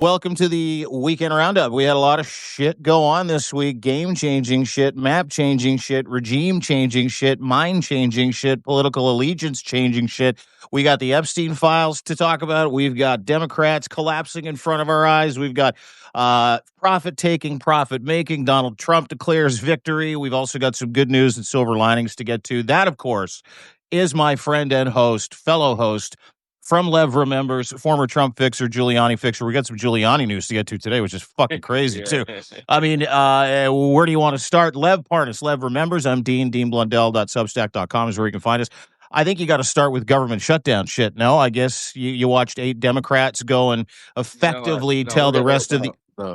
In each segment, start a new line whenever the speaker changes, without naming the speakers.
Welcome to the weekend roundup. We had a lot of shit go on this week. Game-changing shit, map-changing shit, regime-changing shit, mind-changing shit, political allegiance-changing shit. We got the Epstein files to talk about. We've got Democrats collapsing in front of our eyes. We've got profit-taking, profit-making. Donald Trump declares victory. We've also got some good news and silver linings to get to. That, of course, is my friend and host, fellow host, from Lev Remembers, former Trump fixer, Giuliani fixer. We got some Giuliani news to get to today, which is fucking crazy, too. I mean, where do you want to start? Lev Parnas, Lev Remembers. I'm Dean, deanblundell.substack.com is where you can find us. I think you got to start with government shutdown shit. No, I guess you watched 8 Democrats go and effectively tell the rest of the...
No.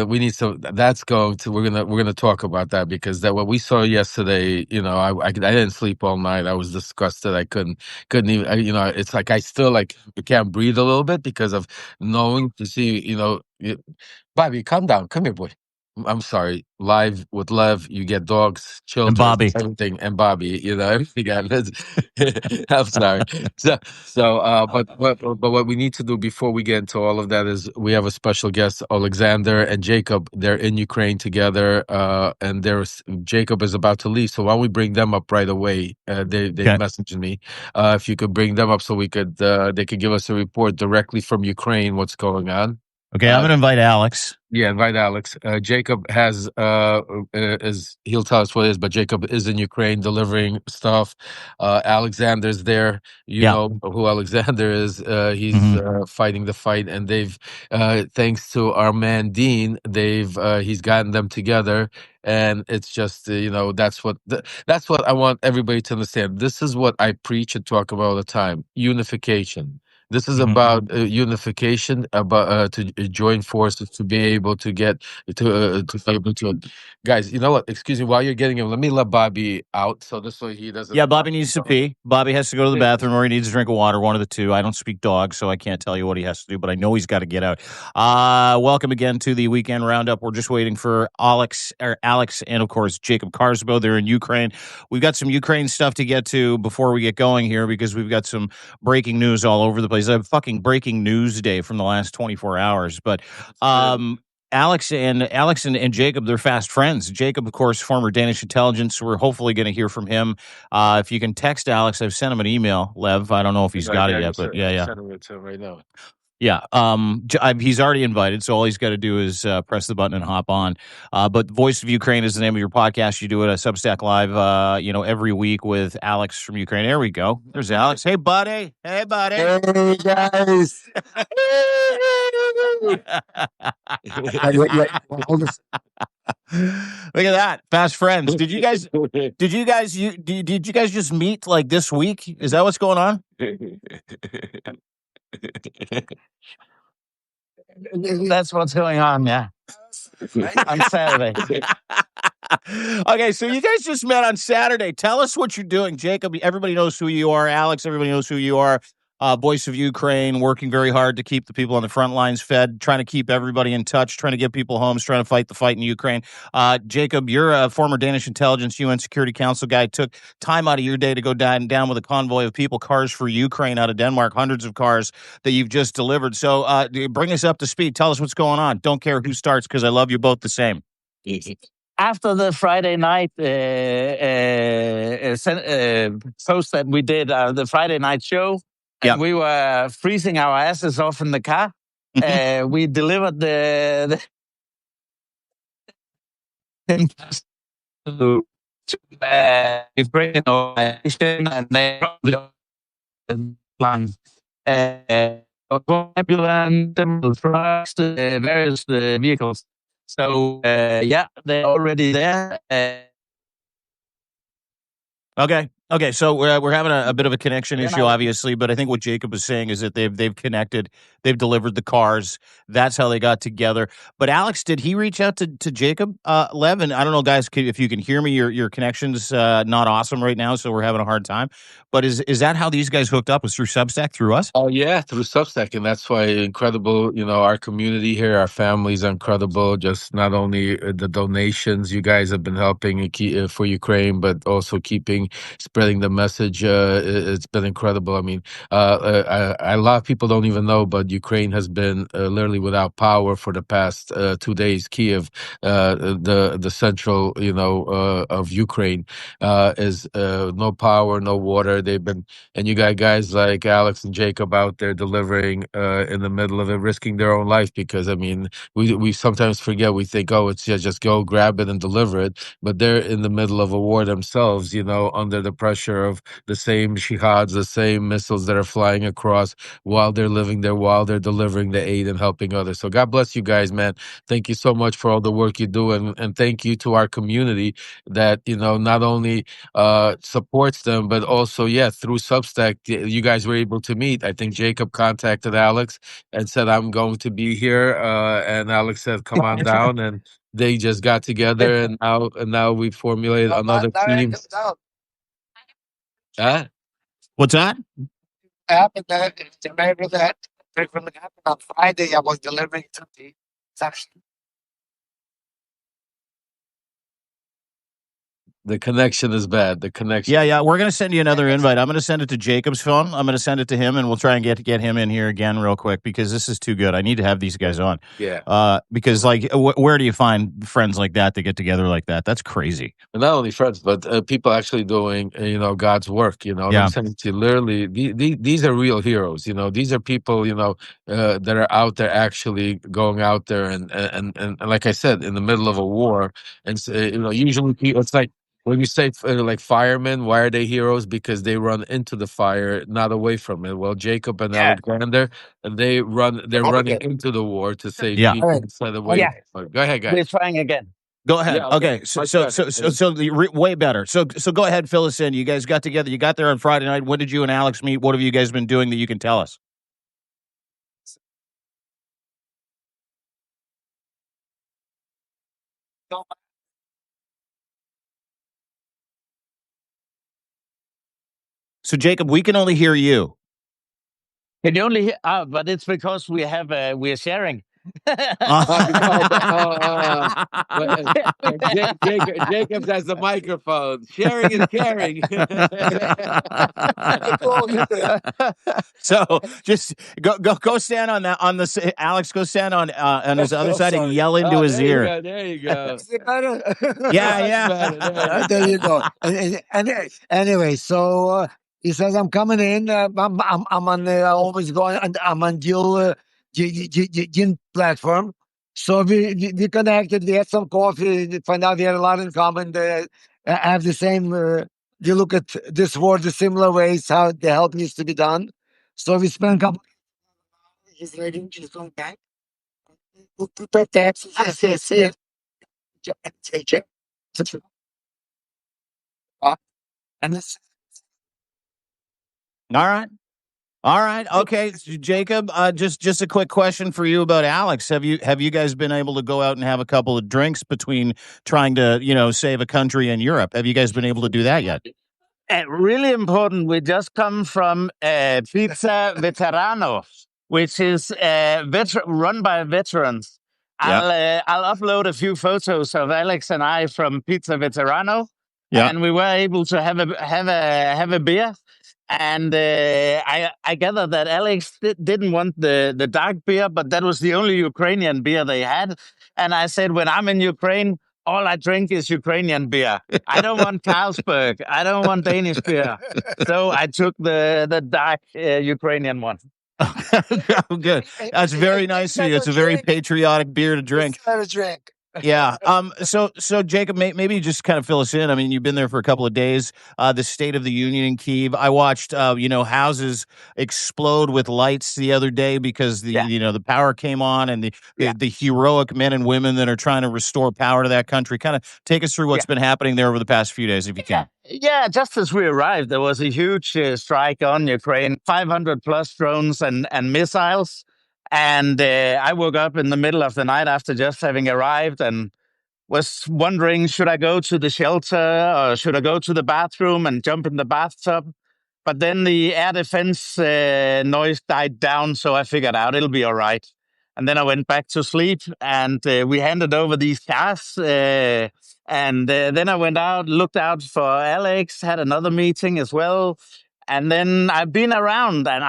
We need some. We're gonna talk about that because that what we saw yesterday. I didn't sleep all night. I was disgusted. I couldn't even. It's like I still can't breathe a little bit because of knowing to see. Bobby, calm down. Come here, boy. I'm sorry. Live with Lev, you get dogs, children,
And Bobby.
everything, and Bobby. Everything. I'm sorry. But what we need to do before we get into all of that is we have a special guest, Alexander and Jacob. They're in Ukraine together, and Jacob is about to leave. So why don't we bring them up right away? They messaged me if you could bring them up so we could they could give us a report directly from Ukraine what's going on.
Okay, I'm going to invite Alex.
Yeah, invite Alex. Jacob he'll tell us what it is, but Jacob is in Ukraine delivering stuff. Alexander's there. You know who Alexander is. He's fighting the fight, and they've, thanks to our man Dean, he's gotten them together. And it's just, that's what I want everybody to understand. This is what I preach and talk about all the time: unification. This is about unification, about to join forces to be able to get to be able to. Guys, you know what? Excuse me. While you're getting him, let me let Bobby out so this way he doesn't.
Yeah, Bobby needs to pee. Bobby has to go to the bathroom or he needs a drink of water, one of the two. I don't speak dog, so I can't tell you what he has to do, but I know he's got to get out. Welcome again to the weekend roundup. We're just waiting for Alex, and, of course, Jacob Karsbo. They're in Ukraine. We've got some Ukraine stuff to get to before we get going here because we've got some breaking news all over the place. I have fucking breaking news day from the last 24 hours, but Alex and Jacob, they're fast friends. Jacob, of course, former Danish intelligence. We're hopefully going to hear from him. If you can text Alex, I've sent him an email, Lev. I don't know if he's got it yet, but yeah.
Sending it to him right now.
Yeah, he's already invited, so all he's got to do is press the button and hop on. But Voice of Ukraine is the name of your podcast. You do it at Substack Live, every week with Alex from Ukraine. There we go. There's Alex. Hey, buddy. Hey,
guys.
Look at that, fast friends. Did you guys just meet like this week? Is that what's going on?
That's what's going on, yeah. On Saturday.
Okay, so you guys just met on Saturday. Tell us what you're doing, Jacob. Everybody knows who you are. Alex, everybody knows who you are. Voice of Ukraine, working very hard to keep the people on the front lines fed, trying to keep everybody in touch, trying to get people homes, trying to fight the fight in Ukraine. Jacob, you're a former Danish intelligence UN Security Council guy. Took time out of your day to go down with a convoy of people, cars for Ukraine out of Denmark, hundreds of cars that you've just delivered. So bring us up to speed. Tell us what's going on. Don't care who starts because I love you both the same.
After the Friday night post that we did, the Friday night show, and we were freezing our asses off in the car. We delivered the to Ukraine and they line ambulance, trucks, various vehicles. So they're already there.
Okay. So we're having a bit of a connection issue, obviously, but I think what Jacob was saying is that they've connected, they've delivered the cars. That's how they got together. But Alex, did he reach out to Jacob, Lev? And I don't know, guys, if you can hear me, your connection's not awesome right now, so we're having a hard time. But is that how these guys hooked up? Was through Substack, through us?
Oh yeah, through Substack, and that's why incredible. Our community here, our families are incredible. Just not only the donations you guys have been helping for Ukraine, but also keeping spreading the message. It's been incredible. I mean, a lot of people don't even know, but Ukraine has been literally without power for the past 2 days. Kiev, the central, of Ukraine, is no power, no water. They've been, and you got guys like Alex and Jacob out there delivering in the middle of it, risking their own life, because I mean, we sometimes forget. We think, oh, it's just go grab it and deliver it, but they're in the middle of a war themselves, under the pressure of the same jihads, the same missiles that are flying across, while they're living there, while they're delivering the aid and helping others. So God bless you guys, man. Thank you so much for all the work you do, and thank you to our community that not only supports them, but also, yeah, through Substack, you guys were able to meet. I think Jacob contacted Alex and said, I'm going to be here, and Alex said, come on down, and they just got together, and now we formulated another team. Huh?
What's that?
Happened that remember that frequently happened on Friday. I was delivering to the section.
The connection is bad. The connection.
Yeah. We're gonna send you another invite. I'm gonna send it to Jacob's phone. I'm gonna send it to him, and we'll try and get him in here again real quick, because this is too good. I need to have these guys on.
Yeah.
Because like, where do you find friends like that get together like that? That's crazy.
And not only friends, but people actually doing God's work. You know what I'm saying? To literally, these are real heroes. These are people that are out there actually going out there, and like I said, in the middle of a war, and usually people, it's like, when you say like firemen, why are they heroes? Because they run into the fire, not away from it. Well, Jacob and Alexander, and they're running into the war to save people instead of away. Go ahead, guys.
We're trying again.
Go ahead.
Yeah,
okay. So way better. So go ahead, fill us in. You guys got together. You got there on Friday night. When did you and Alex meet? What have you guys been doing that you can tell us? So Jacob, we can only hear you.
Can you only hear? But it's because we're sharing.
Jacob has the microphone. Sharing is caring.
So just go stand on that, Alex. Go stand on his other side and yell into his ear.
There you go.
Is it better?
Yeah.
There you go. Anyway, so he says, I'm coming in. I'm on always going. I'm on dual gin platform. So we connected. We had some coffee. Find out we had a lot in common. Have the same. We look at this war the similar ways how the help needs to be done. So we spent a couple. He's ready. She's going back. We'll prepare taxes. Yes. And this.
All right. Okay, Jacob. Just a quick question for you about Alex. Have you guys been able to go out and have a couple of drinks between trying to save a country in Europe? Have you guys been able to do that yet?
Really important. We just come from Pizza Veterano, which is run by veterans. I'll upload a few photos of Alex and I from Pizza Veterano, and we were able to have a beer. And I gather that Alex didn't want the dark beer, but that was the only Ukrainian beer they had. And I said, when I'm in Ukraine, all I drink is Ukrainian beer. I don't want Carlsberg. I don't want Danish beer. So I took the dark Ukrainian one.
Good. That's very nice of you. It's a very patriotic beer to drink.
It's not a drink.
Yeah. So Jacob, maybe just kind of fill us in. I mean, you've been there for a couple of days. The State of the Union in Kyiv. I watched, houses explode with lights the other day because the power came on, and the heroic men and women that are trying to restore power to that country. Kind of take us through what's been happening there over the past few days, if you can.
Yeah, just as we arrived, there was a huge strike on Ukraine. 500 plus drones and missiles. And I woke up in the middle of the night after just having arrived and was wondering, should I go to the shelter or should I go to the bathroom and jump in the bathtub? But then the air defense noise died down, so I figured out it'll be all right. And then I went back to sleep, and we handed over these cars. And then I went out, looked out for Alex, had another meeting as well. And then I've been around, and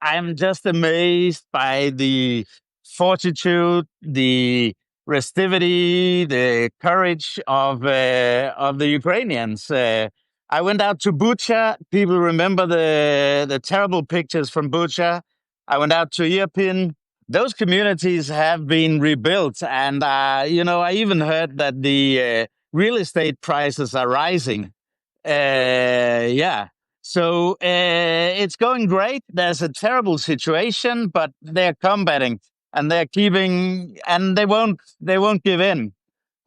I'm just amazed by the fortitude, the restivity, the courage of the Ukrainians. I went out to Bucha. People remember the terrible pictures from Bucha. I went out to Irpin. Those communities have been rebuilt, and I even heard that the real estate prices are rising. Yeah. So it's going great. There's a terrible situation, but they're combating, and they're keeping, and they won't give in.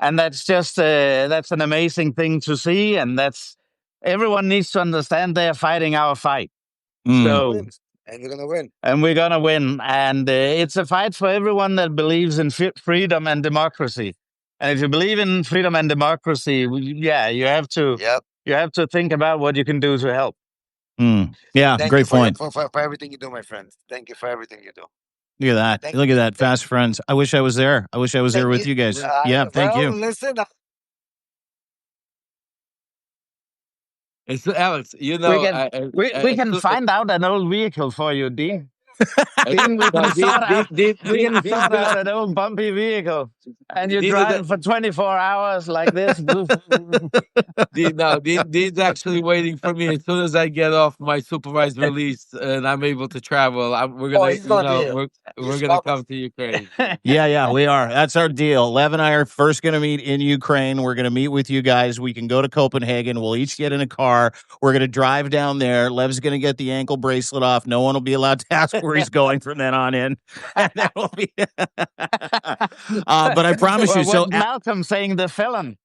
And that's just that's an amazing thing to see. And that's everyone needs to understand they're fighting our fight. So
And we're gonna win.
And we're gonna win. And it's a fight for everyone that believes in freedom and democracy. And if you believe in freedom and democracy, yeah, you have to.
Yep.
You have to think about what you can do to help.
Yeah,
Thank
great
you
point.
for everything you do, my friend. Thank you for everything you do.
Look at that.
Thank
Look at that.
thank-
Fast friends. I wish I was there. I wish I was there
thank
with you guys. Yeah, thank
well,
you.
Listen,
It's Alex.
We can we can find out an old vehicle for you, Dean. Dean, we can sort out an old bumpy vehicle, and you drive for 24 hours like this.
Dean's actually waiting for me as soon as I get off my supervised release and I'm able to travel. We're gonna, we're gonna come to Ukraine.
Yeah, we are. That's our deal. Lev and I are first going to meet in Ukraine. We're going to meet with you guys. We can go to Copenhagen. We'll each get in a car. We're going to drive down there. Lev's going to get the ankle bracelet off. No one will be allowed to ask where he's going from then on in. And that will be. But I promise you. So
Malcolm saying the felon,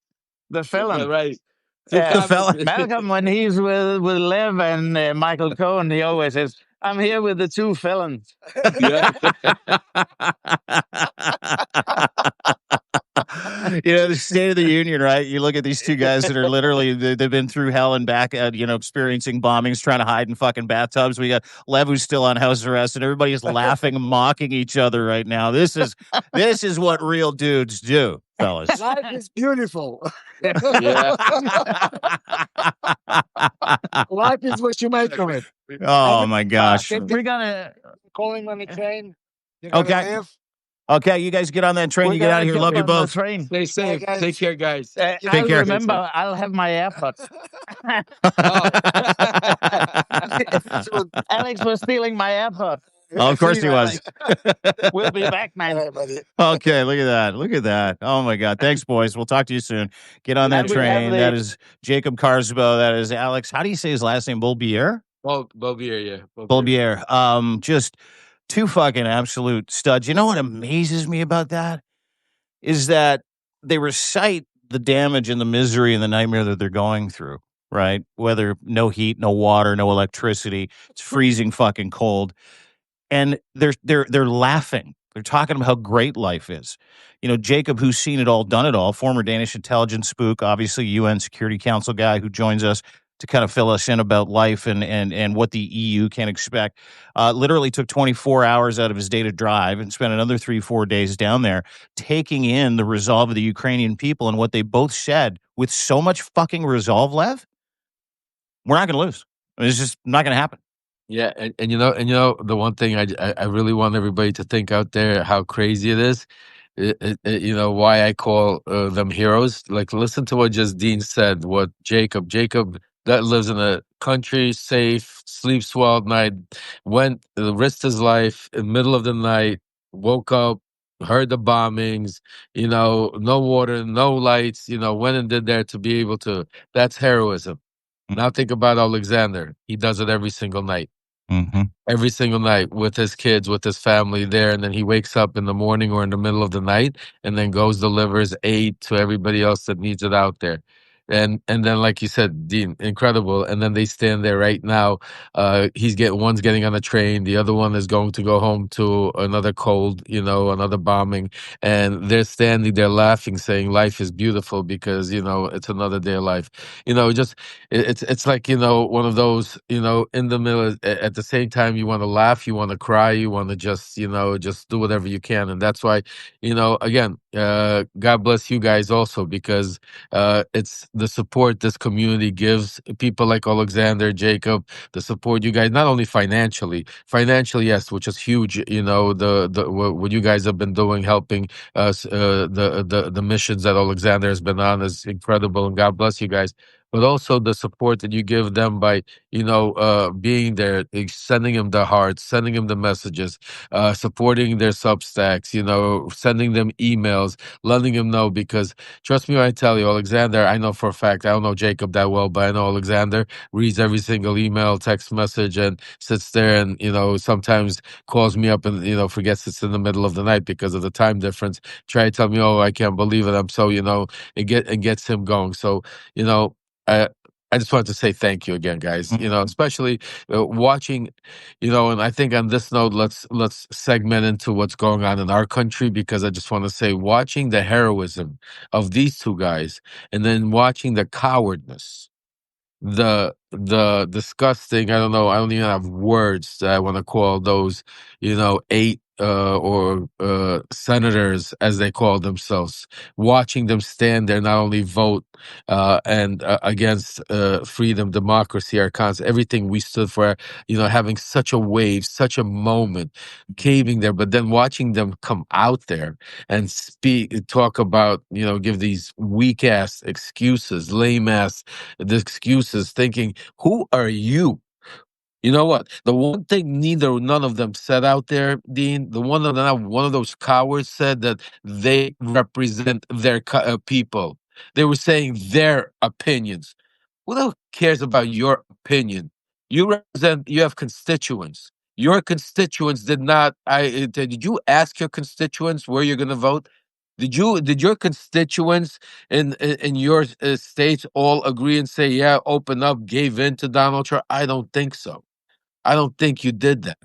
Right.
The felon.
Malcolm, when he's with Lev and Michael Cohen, he always says, "I'm here with the two felons."
Yeah.
The State of the Union, right? You look at these two guys that are literally, they've been through hell and back, experiencing bombings, trying to hide in fucking bathtubs. We got Lev, who's still on house arrest, and everybody is laughing, mocking each other right now. This is what real dudes do, fellas.
life is beautiful.
Yeah.
Life is what you make of it.
Oh my gosh.
We're gonna
Calling on the train.
Okay. Okay, you guys get on that train. You get out of here. Love you both.
Train.
Stay safe.
guys.
Take care, guys.
Take care.
Remember, I'll have my AirPods. Alex was stealing my AirPods.
Oh, of course he was.
We'll be back, man.
Okay, look at that. Look at that. Oh my God. Thanks, boys. We'll talk to you soon. Get on that train. That is Jacob Carsbo. That is Alex. How do you say his last name? Bolbier?
Bolbier, yeah.
Bolbier. Just two fucking absolute studs. You know what amazes me about that is that they recite the damage and the misery and the nightmare that they're going through, right? Whether no heat, no water, no electricity, it's freezing fucking cold. And they're laughing. They're talking about how great life is. Jacob, who's seen it all, done it all, former Danish intelligence spook, obviously UN Security Council guy who joins us to kind of fill us in about life and what the EU can expect. Literally took 24 hours out of his day to drive and spent another 3-4 days down there taking in the resolve of the Ukrainian people and what they both said with so much fucking resolve, Lev. We're not going to lose. It's just not going to happen.
Yeah, and the one thing I really want everybody to think out there how crazy it is. Why I call them heroes. Like, listen to what just Dean said. What Jacob that lives in a country, safe, sleeps well at night, risked his life in the middle of the night, woke up, heard the bombings, no water, no lights, went and did that to be able to. That's heroism. Now think about Alexander. He does it every single night.
Mm-hmm.
Every single night with his kids, with his family there. And then he wakes up in the morning or in the middle of the night and then goes, delivers aid to everybody else that needs it out there. and then like you said, Dean, incredible. And then they stand there right now. One's getting on a train, the other one is going to go home to another cold, another bombing, and they're standing there laughing, saying life is beautiful because it's another day of life. Just it's like one of those in the middle. At the same time, you want to laugh, you want to cry, you want to just do whatever you can, and that's why again, God bless you guys also because it's the support this community gives people like Alexander, Jacob, the support you guys, not only financially, yes, which is huge. What you guys have been doing, helping us, the missions that Alexander has been on is incredible, and God bless you guys. But also the support that you give them by, being there, sending them the hearts, sending them the messages, supporting their Substacks, sending them emails, letting them know because trust me when I tell you, Alexander, I know for a fact, I don't know Jacob that well, but I know Alexander reads every single email, text message, and sits there and, sometimes calls me up and, forgets it's in the middle of the night because of the time difference. Try to tell me, oh, I can't believe it. I'm so, it gets him going. So, I, I just wanted to say thank you again, guys. Especially watching, and I think on this note, let's segment into what's going on in our country because I just want to say, watching the heroism of these two guys, and then watching the cowardness, the disgusting, I don't even have words that I want to call those, eight or senators as they call themselves, watching them stand there, not only vote and against freedom, democracy, our cons, everything we stood for, having such a wave, such a moment, caving there, but then watching them come out there and talk about, give these weak ass excuses, lame ass the excuses, thinking, who are you? You know what? The one thing none of them said out there, Dean, one of those cowards said that they represent their people. They were saying their opinions. Who the hell cares about your opinion? You have constituents. Your constituents did not. Did you ask your constituents where you're going to vote? Did your constituents in your states all agree and say, yeah, open up, gave in to Donald Trump? I don't think so. I don't think you did that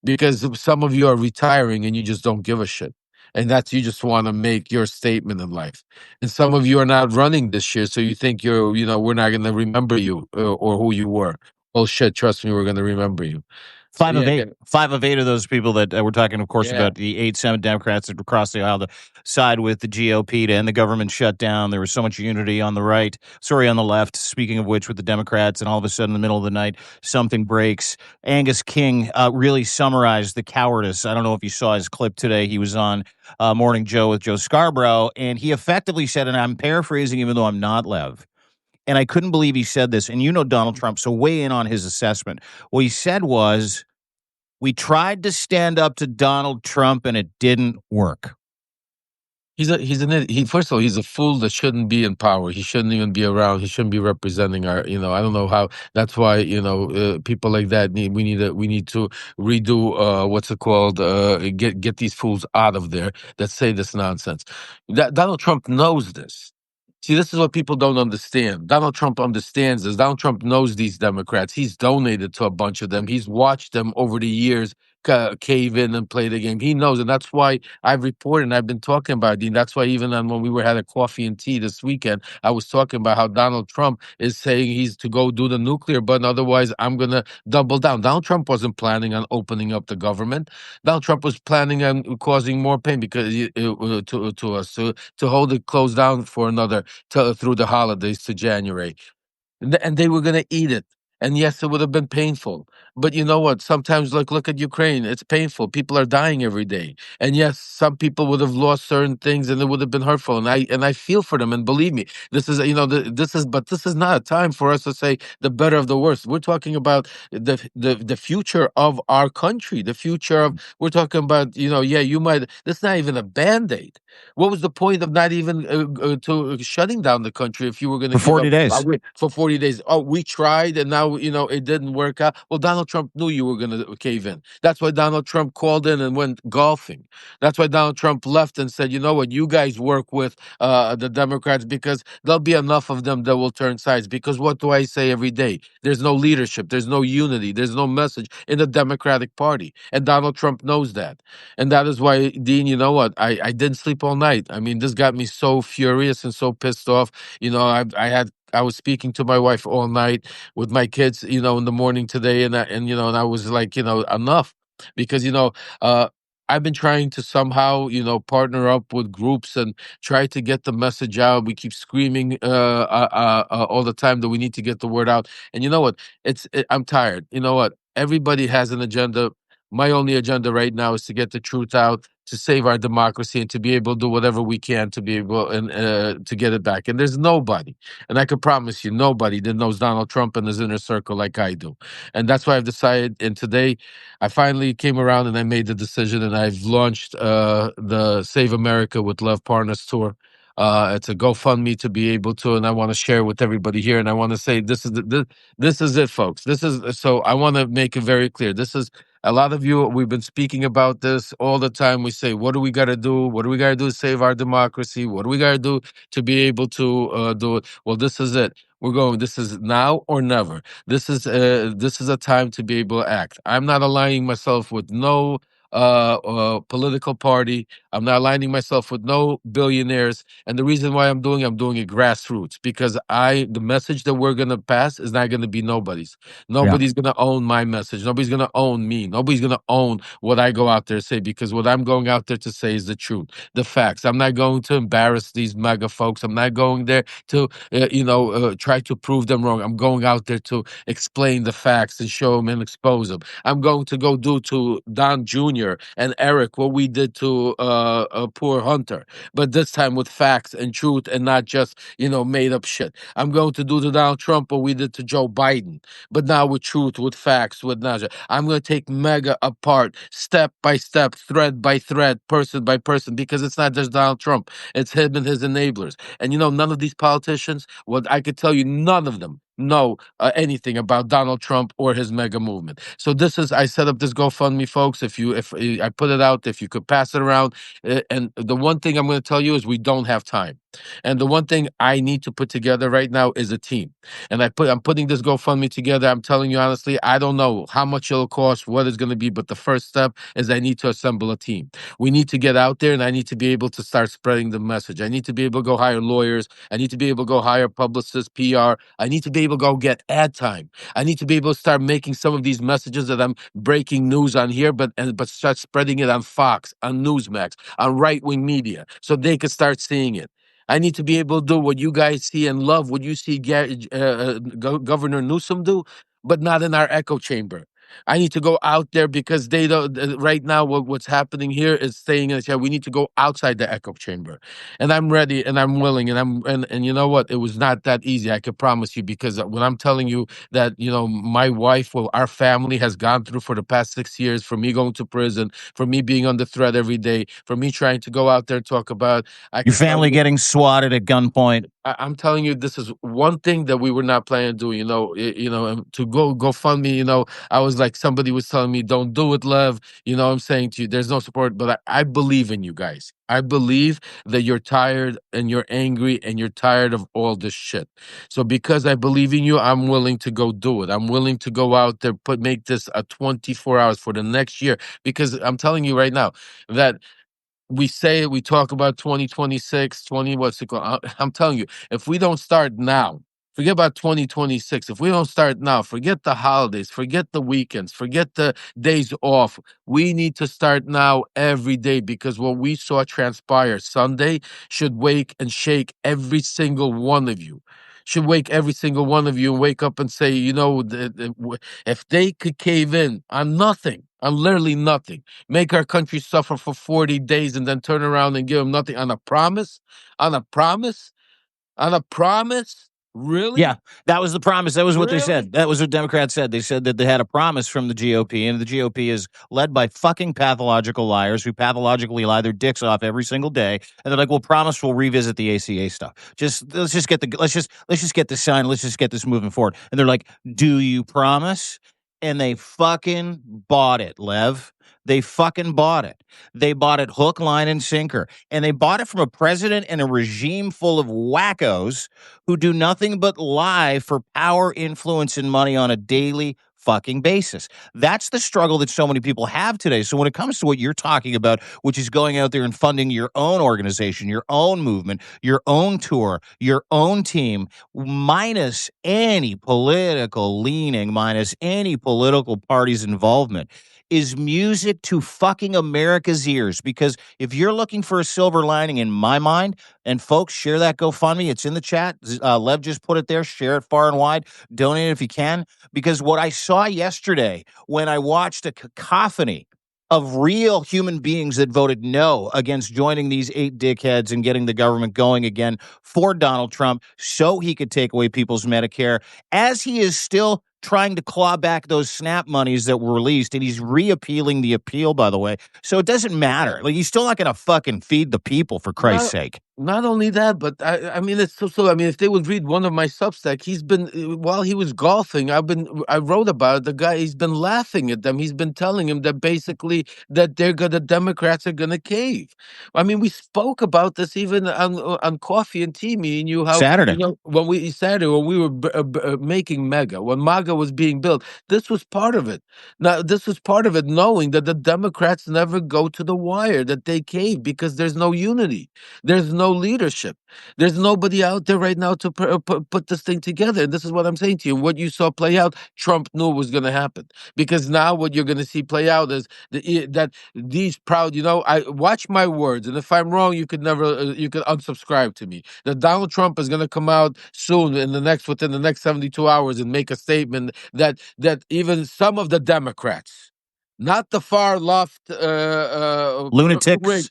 because some of you are retiring and you just don't give a shit. And you just want to make your statement in life. And some of you are not running this year, so you think we're not going to remember you or who you were. Oh shit, trust me, we're going to remember you.
Five of eight. 5 of 8 of those people that we're talking, of course,
Yeah.
about the 8 Senate Democrats that crossed the aisle to side with the GOP to end the government shutdown. There was so much unity on the on the left. Speaking of which, with the Democrats, and all of a sudden, in the middle of the night, something breaks. Angus King really summarized the cowardice. I don't know if you saw his clip today. He was on Morning Joe with Joe Scarborough, and he effectively said, and I'm paraphrasing, even though I'm not, Lev. And I couldn't believe he said this. And Donald Trump, so weigh in on his assessment. What he said was, we tried to stand up to Donald Trump and it didn't work.
He's an idiot. First of all, he's a fool that shouldn't be in power. He shouldn't even be around. He shouldn't be representing our. I don't know how. That's why people like that we need to redo what's it called? Get these fools out of there that say this nonsense. Donald Trump knows this. See, this is what people don't understand. Donald Trump understands this. Donald Trump knows these Democrats. He's donated to a bunch of them. He's watched them over the years cave in and play the game. He knows, and that's why I've reported and I've been talking about it, Dean. That's why even when we had a coffee and tea this weekend, I was talking about how Donald Trump is saying he's to go do the nuclear button. Otherwise, I'm going to double down. Donald Trump wasn't planning on opening up the government. Donald Trump was planning on causing more pain because to us to hold it closed down for another through the holidays to January. And they were going to eat it. And yes, it would have been painful. But you know what? Sometimes, look at Ukraine. It's painful. People are dying every day. And yes, some people would have lost certain things, and it would have been hurtful. And I feel for them. And believe me, this is but this is not a time for us to say the better of the worst. We're talking about the future of our country. The future of we're talking about. Yeah, you might. This is not even a band-aid. What was the point of not even to shutting down the country if you were going to
For
give
40
up
days.
for 40 days? Oh, we tried, and now it didn't work out. Well, Donald Trump knew you were going to cave in. That's why Donald Trump called in and went golfing. That's why Donald Trump left and said, you know what, you guys work with the Democrats, because there'll be enough of them that will turn sides. Because what do I say every day? There's no leadership, there's no unity, there's no message in the Democratic Party, and Donald Trump knows that. And that is why, Dean, you know what? I didn't sleep all night. I mean, this got me so furious and so pissed off. I was speaking to my wife all night with my kids, in the morning today, and I was like, enough, because I've been trying to somehow, partner up with groups and try to get the message out. We keep screaming all the time that we need to get the word out. And you know what? I'm tired. You know what? Everybody has an agenda. My only agenda right now is to get the truth out, to save our democracy, and to be able to do whatever we can to be able and to get it back. And there's nobody, and I can promise you, nobody that knows Donald Trump and his inner circle like I do. And that's why I've decided. And today, I finally came around and I made the decision, and I've launched the Save America with Love Partners tour. It's a GoFundMe to be able to, and I want to share with everybody here. And I want to say this is it, folks. This is so. I want to make it very clear. This is a lot of you. We've been speaking about this all the time. We say, what do we got to do? What do we got to do to save our democracy? What do we got to do to be able to do it? Well, this is it. We're going. This is now or never. This is a time to be able to act. I'm not aligning myself with no political party. I'm not aligning myself with no billionaires. And the reason why I'm doing it grassroots, because the message that we're gonna pass is not gonna be nobody's. Nobody's gonna own my message. Nobody's gonna own me. Nobody's gonna own what I go out there to say, because what I'm going out there to say is the truth, the facts. I'm not going to embarrass these mega folks. I'm not going there to, try to prove them wrong. I'm going out there to explain the facts and show them and expose them. I'm going to go do to Don Jr. and Eric what we did to poor Hunter, but this time with facts and truth and not just, made up shit. I'm going to do to Donald Trump what we did to Joe Biden, but now with truth, with facts, with knowledge. I'm going to take mega apart, step by step, thread by thread, person by person, because it's not just Donald Trump, it's him and his enablers. And none of these politicians, what I could tell you, none of them know anything about Donald Trump or his mega movement. So I set up this GoFundMe, folks. If I put it out, if you could pass it around. And the one thing I'm going to tell you is we don't have time. And the one thing I need to put together right now is a team. And I'm putting this GoFundMe together. I'm telling you honestly, I don't know how much it'll cost, what it's going to be, but the first step is I need to assemble a team. We need to get out there, and I need to be able to start spreading the message. I need to be able to go hire lawyers. I need to be able to go hire publicists, PR. I need to be able to go get ad time. I need to be able to start making some of these messages that I'm breaking news on here, but start spreading it on Fox, on Newsmax, on right-wing media, so they could start seeing it. I need to be able to do what you guys see and love, what you see Governor Newsom do, but not in our echo chamber. I need to go out there, because they don't. Right now, what's happening here is staying in the chair. We need to go outside the echo chamber, and I'm ready and I'm willing, and you know what? It was not that easy. I can promise you, because when I'm telling you that my wife, well, our family has gone through for the past 6 years, for me going to prison, for me being under threat every day, for me trying to go out there and talk about. I
Your
can tell
family
you,
getting swatted at gunpoint.
I'm telling you, this is one thing that we were not planning to do. And to go fund me. I was like, somebody was telling me, "Don't do it, Lev." I'm saying to you, there's no support, but I believe in you guys. I believe that you're tired and you're angry and you're tired of all this shit. So because I believe in you, I'm willing to go do it. I'm willing to go out there, make this a 24 hours for the next year. Because I'm telling you right now that we talk about 2026, 20, what's it called? I'm telling you, if we don't start now, forget about 2026. If we don't start now, forget the holidays, forget the weekends, forget the days off. We need to start now every day, because what we saw transpire Sunday should wake and shake every single one of you. Should wake every single one of you and wake up and say, if they could cave in on nothing, on literally nothing, make our country suffer for 40 days and then turn around and give them nothing on a promise, on a promise, on a promise. Really?
Yeah, that was the promise. That was what they
Really?
said. That was what Democrats said. They said that they had a promise from the GOP, and the GOP is led by fucking pathological liars who pathologically lie their dicks off every single day. And they're like, "We'll promise we'll revisit the ACA stuff. Let's just get this signed. Let's just get this moving forward." And they're like, "Do you promise?" And they fucking bought it, Lev. They fucking bought it. They bought it hook, line, and sinker. And they bought it from a president and a regime full of wackos who do nothing but lie for power, influence, and money on a daily fucking basis. That's the struggle that so many people have today. So when it comes to what you're talking about, which is going out there and funding your own organization, your own movement, your own tour, your own team, minus any political leaning, minus any political party's involvement, is music to fucking America's ears. Because if you're looking for a silver lining, in my mind, and folks, share that GoFundMe. It's in the chat. Lev just put it there. Share it far and wide. Donate it if you can. Because what I saw yesterday when I watched a cacophony of real human beings that voted no against joining these 8 dickheads and getting the government going again for Donald Trump so he could take away people's Medicare, as he is still trying to claw back those SNAP monies that were released, and he's reappealing the appeal, by the way. So it doesn't matter. Like, he's still not going to fucking feed the people, for Christ's sake.
Not only that, but I mean, it's so. I mean, if they would read one of my Substack, he's been while he was golfing. I wrote about it. The guy, he's been laughing at them. He's been telling him that basically that the Democrats are gonna cave. I mean, we spoke about this even on Coffee and Tea, me and you. How
Saturday.
you know when we were making Mega, when MAGA was being built, this was part of it. Now, this was part of it, knowing that the Democrats never go to the wire, that they cave because there's no unity. There's no leadership. There's nobody out there right now to put this thing together. And this is what I'm saying to you. What you saw play out, Trump knew was going to happen. Because now what you're going to see play out is that these proud, I watch my words. And if I'm wrong, you could never, you could unsubscribe to me. That Donald Trump is going to come out soon within the next 72 hours and make a statement that even some of the Democrats, not the far left
Lunatics.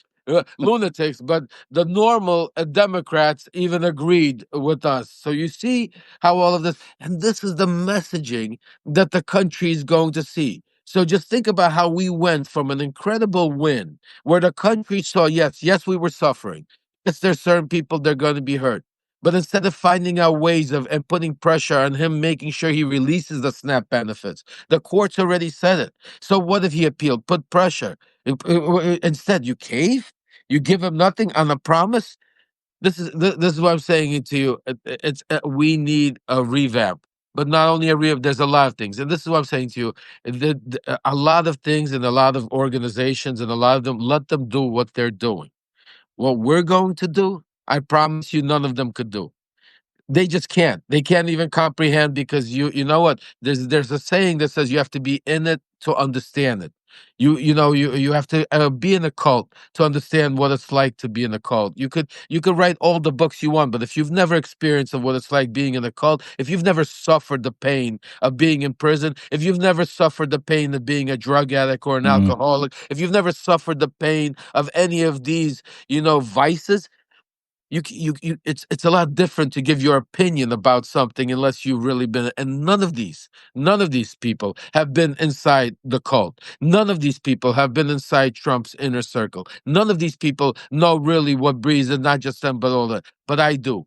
lunatics, but the normal Democrats even agreed with us. So you see how all of this, and this is the messaging that the country is going to see. So just think about how we went from an incredible win where the country saw, yes, we were suffering. Yes, there's certain people that are going to be hurt. But instead of finding out ways of and putting pressure on him, making sure he releases the SNAP benefits, the courts already said it. So what if he appealed? Put pressure. Instead, you cave. You give him nothing on a promise. This is what I'm saying it to you. It's we need a revamp, but not only a revamp. There's a lot of things, and this is what I'm saying to you. A lot of things and a lot of organizations and a lot of them, let them do what they're doing. What we're going to do, I promise you, none of them could do. They just can't. They can't even comprehend because you know what? There's a saying that says you have to be in it to understand it. You have to be in a cult to understand what it's like to be in a cult. You could write all the books you want, but if you've never experienced what it's like being in a cult, if you've never suffered the pain of being in prison, if you've never suffered the pain of being a drug addict or an alcoholic, if you've never suffered the pain of any of these, vices, it's a lot different to give your opinion about something unless you've really been, and none of these people have been inside the cult. None of these people have been inside Trump's inner circle. None of these people know really what breeds, and not just them but all that, but I do.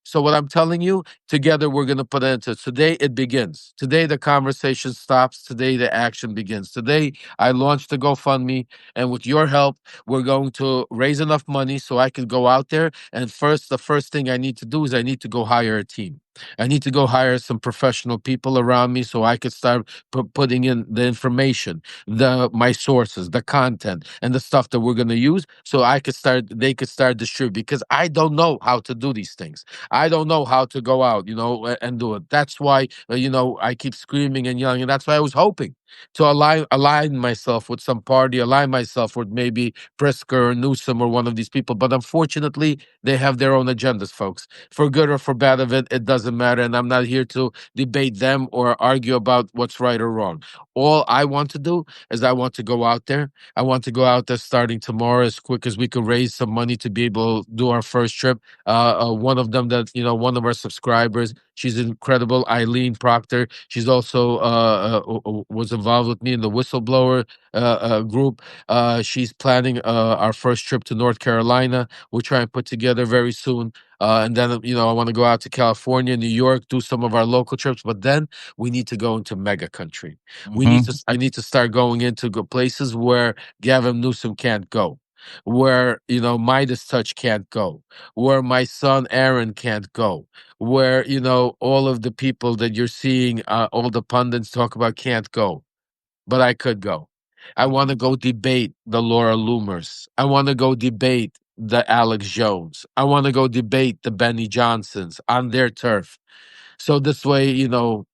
So what I'm telling you, together we're going to put an end to it. Today it begins. Today the conversation stops. Today the action begins. Today I launched the GoFundMe, and with your help we're going to raise enough money so I could go out there. And the first thing I need to do is I need to go hire a team. I need to go hire some professional people around me so I could start putting in the information, my sources, the content, and the stuff that we're going to use, so they could start distributing, because I don't know how to do these things. I don't know how to go out, and do it. That's why, I keep screaming and yelling, and that's why I was hoping to align myself with some party, align myself with maybe Prisker or Newsom or one of these people. But unfortunately, they have their own agendas, folks. For good or for bad of it, it doesn't matter. And I'm not here to debate them or argue about what's right or wrong. All I want to do is I want to go out there. I want to go out there starting tomorrow as quick as we can raise some money to be able to do our first trip. One of them that, one of our subscribers, she's incredible, Eileen Proctor. She's also was involved with me in the whistleblower group. She's planning our first trip to North Carolina. We'll try and put together very soon. And then, I want to go out to California, New York, do some of our local trips. But then we need to go into mega country. I need to start going into places where Gavin Newsom can't go, where, Midas Touch can't go, where my son Aaron can't go, where, all of the people that you're seeing, all the pundits talk about can't go, but I could go. I want to go debate the Laura Loomers. I want to go debate the Alex Jones. I want to go debate the Benny Johnsons on their turf. So this way,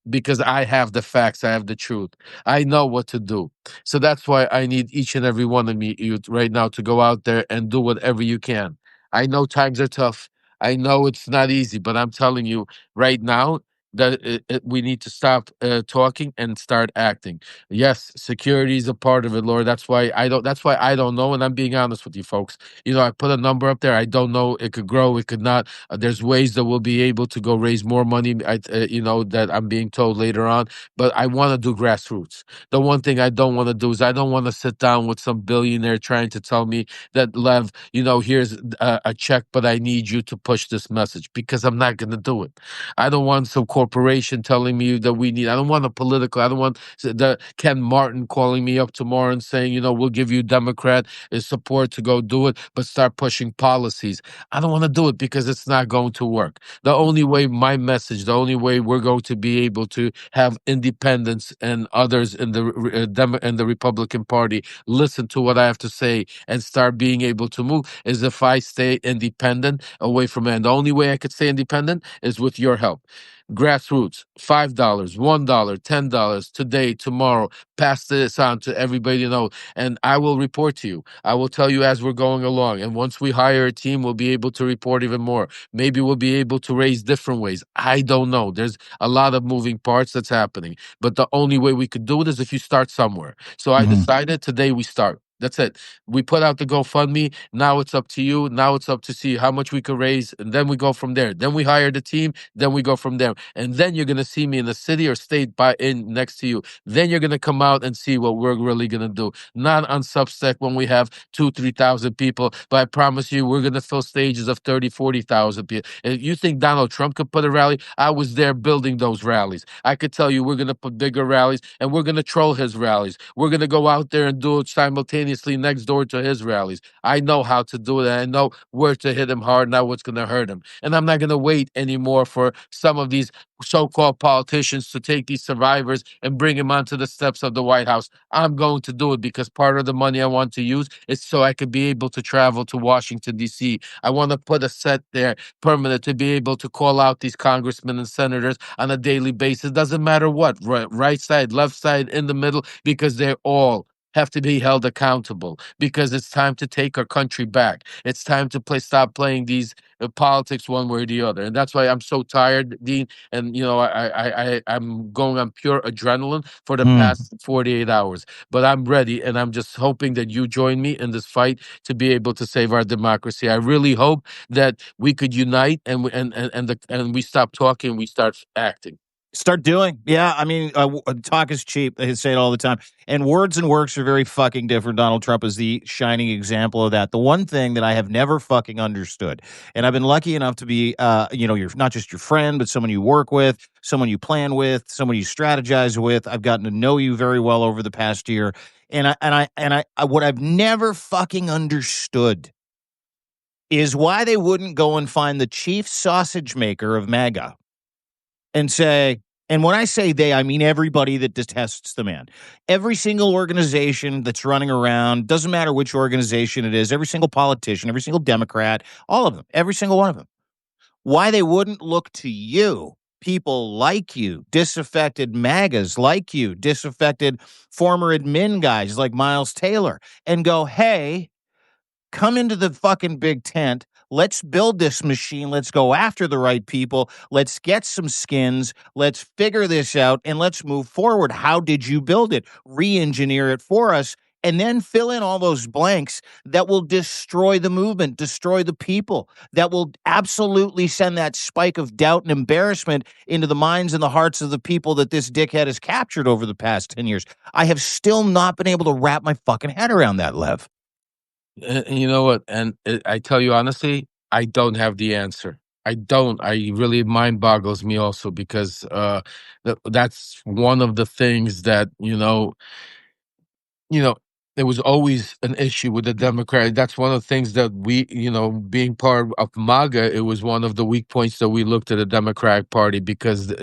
because I have the facts, I have the truth. I know what to do. So that's why I need each and every one of you right now to go out there and do whatever you can. I know times are tough. I know it's not easy, but I'm telling you right now that we need to stop talking and start acting. Yes, security is a part of it, Lord. That's why I don't. That's why I don't know, and I'm being honest with you, folks. I put a number up there. I don't know. It could grow. It could not. There's ways that we'll be able to go raise more money. That I'm being told later on. But I want to do grassroots. The one thing I don't want to do is I don't want to sit down with some billionaire trying to tell me that, Lev, here's a check, but I need you to push this message, because I'm not going to do it. I don't want some corporation telling me that we need. I don't want a political. I don't want the Ken Martin calling me up tomorrow and saying, we'll give you Democrat support to go do it, but start pushing policies. I don't want to do it because it's not going to work. The only way the only way we're going to be able to have independents and others in the Republican Party listen to what I have to say and start being able to move is if I stay independent away from it. And the only way I could stay independent is with your help. Grassroots, $5, $1, $10, today, tomorrow. Pass this on to everybody and I will report to you. I will tell you as we're going along. And once we hire a team, we'll be able to report even more. Maybe we'll be able to raise different ways. I don't know. There's a lot of moving parts that's happening. But the only way we could do it is if you start somewhere. So I decided today we start. That's it. We put out the GoFundMe. Now it's up to you. Now it's up to see how much we could raise. And then we go from there. Then we hire the team. Then we go from there. And then you're going to see me in the city or state next to you. Then you're going to come out and see what we're really going to do. Not on Substack when we have 2,000-3,000 people. But I promise you, we're going to fill stages of 30,000-40,000 people. If you think Donald Trump could put a rally, I was there building those rallies. I could tell you we're going to put bigger rallies and we're going to troll his rallies. We're going to go out there and do it simultaneously next door to his rallies. I know how to do it. I know where to hit him hard, not what's going to hurt him. And I'm not going to wait anymore for some of these so-called politicians to take these survivors and bring them onto the steps of the White House. I'm going to do it because part of the money I want to use is so I could be able to travel to Washington, D.C. I want to put a set there permanent to be able to call out these congressmen and senators on a daily basis. Doesn't matter what, right side, left side, in the middle, because they're all have to be held accountable, because it's time to take our country back. It's time to stop playing these politics one way or the other. And that's why I'm so tired, Dean. And I'm going on pure adrenaline for the past 48 hours. But I'm ready, and I'm just hoping that you join me in this fight to be able to save our democracy. I really hope that we could unite and we stop talking, we start acting.
Start doing. Yeah, I mean, talk is cheap. They say it all the time. And words and works are very fucking different. Donald Trump is the shining example of that. The one thing that I have never fucking understood, and I've been lucky enough to be, you're not just your friend, but someone you work with, someone you plan with, someone you strategize with. I've gotten to know you very well over the past year. And what I've never fucking understood is why they wouldn't go and find the chief sausage maker of MAGA and say, and when I say they, I mean everybody that detests the man. Every single organization that's running around, doesn't matter which organization it is, every single politician, every single Democrat, all of them, every single one of them. Why they wouldn't look to you, people like you, disaffected MAGAs like you, disaffected former admin guys like Miles Taylor, and go, hey, come into the fucking big tent. Let's build this machine. Let's go after the right people. Let's get some skins. Let's figure this out and let's move forward. How did you build it? Re-engineer it for us and then fill in all those blanks that will destroy the movement, destroy the people, that will absolutely send that spike of doubt and embarrassment into the minds and the hearts of the people that this dickhead has captured over the past 10 years. I have still not been able to wrap my fucking head around that, Lev.
And you know what? And I tell you honestly, I don't have the answer. I don't. I really mind boggles me also because that's one of the things that you know, there was always an issue with the Democrat. That's one of the things that we, being part of MAGA, it was one of the weak points that we looked at the Democratic Party because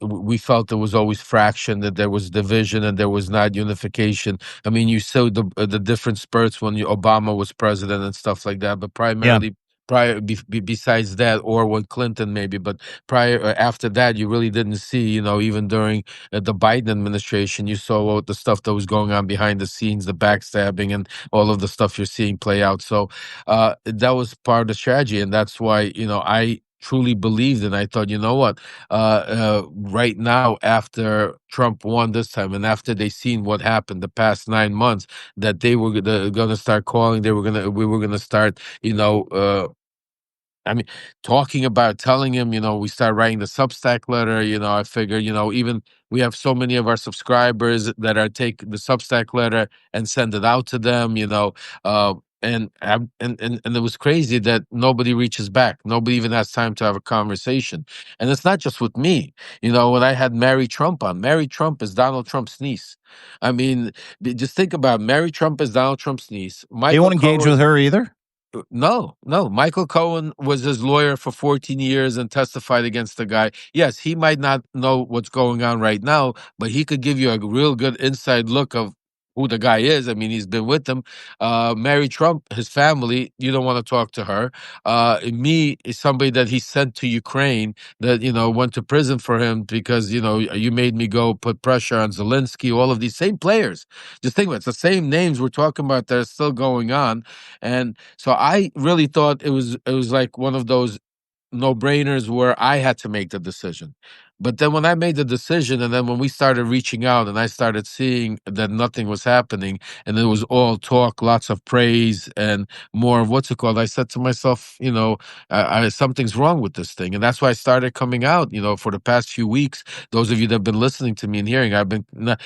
we felt there was always fraction, that there was division, and there was not unification. I mean, you saw the different spurts when Obama was president and stuff like that, but primarily. Besides that, or when Clinton maybe, but prior after that, you really didn't see, even during the Biden administration, you saw all the stuff that was going on behind the scenes, the backstabbing, and all of the stuff you're seeing play out. So that was part of the strategy, and that's why I truly believed, and I thought, you know what, right now after Trump won this time, and after they seen what happened the past 9 months, that they were going to start calling, we were gonna start, I mean, talking about telling him, we start writing the Substack letter, I figure, even we have so many of our subscribers that are take the Substack letter and send it out to them, and it was crazy that nobody reaches back. Nobody even has time to have a conversation. And it's not just with me. When I had Mary Trump on, Mary Trump is Donald Trump's niece. I mean, just think about it. Mary Trump is Donald Trump's niece.
You won't engage with her either?
No. Michael Cohen was his lawyer for 14 years and testified against the guy. Yes, he might not know what's going on right now, but he could give you a real good inside look of who the guy is. I mean, he's been with them. Mary Trump, his family, you don't want to talk to her. Me is somebody that he sent to Ukraine that, went to prison for him because, you made me go put pressure on Zelensky, all of these same players. Just think about it, it's the same names we're talking about that are still going on. And so I really thought it was like one of those no-brainers where I had to make the decision. But then when I made the decision, and then when we started reaching out and I started seeing that nothing was happening and it was all talk, lots of praise and more of what's it called, I said to myself, something's wrong with this thing. And that's why I started coming out, for the past few weeks. Those of you that have been listening to me and hearing, I've been, and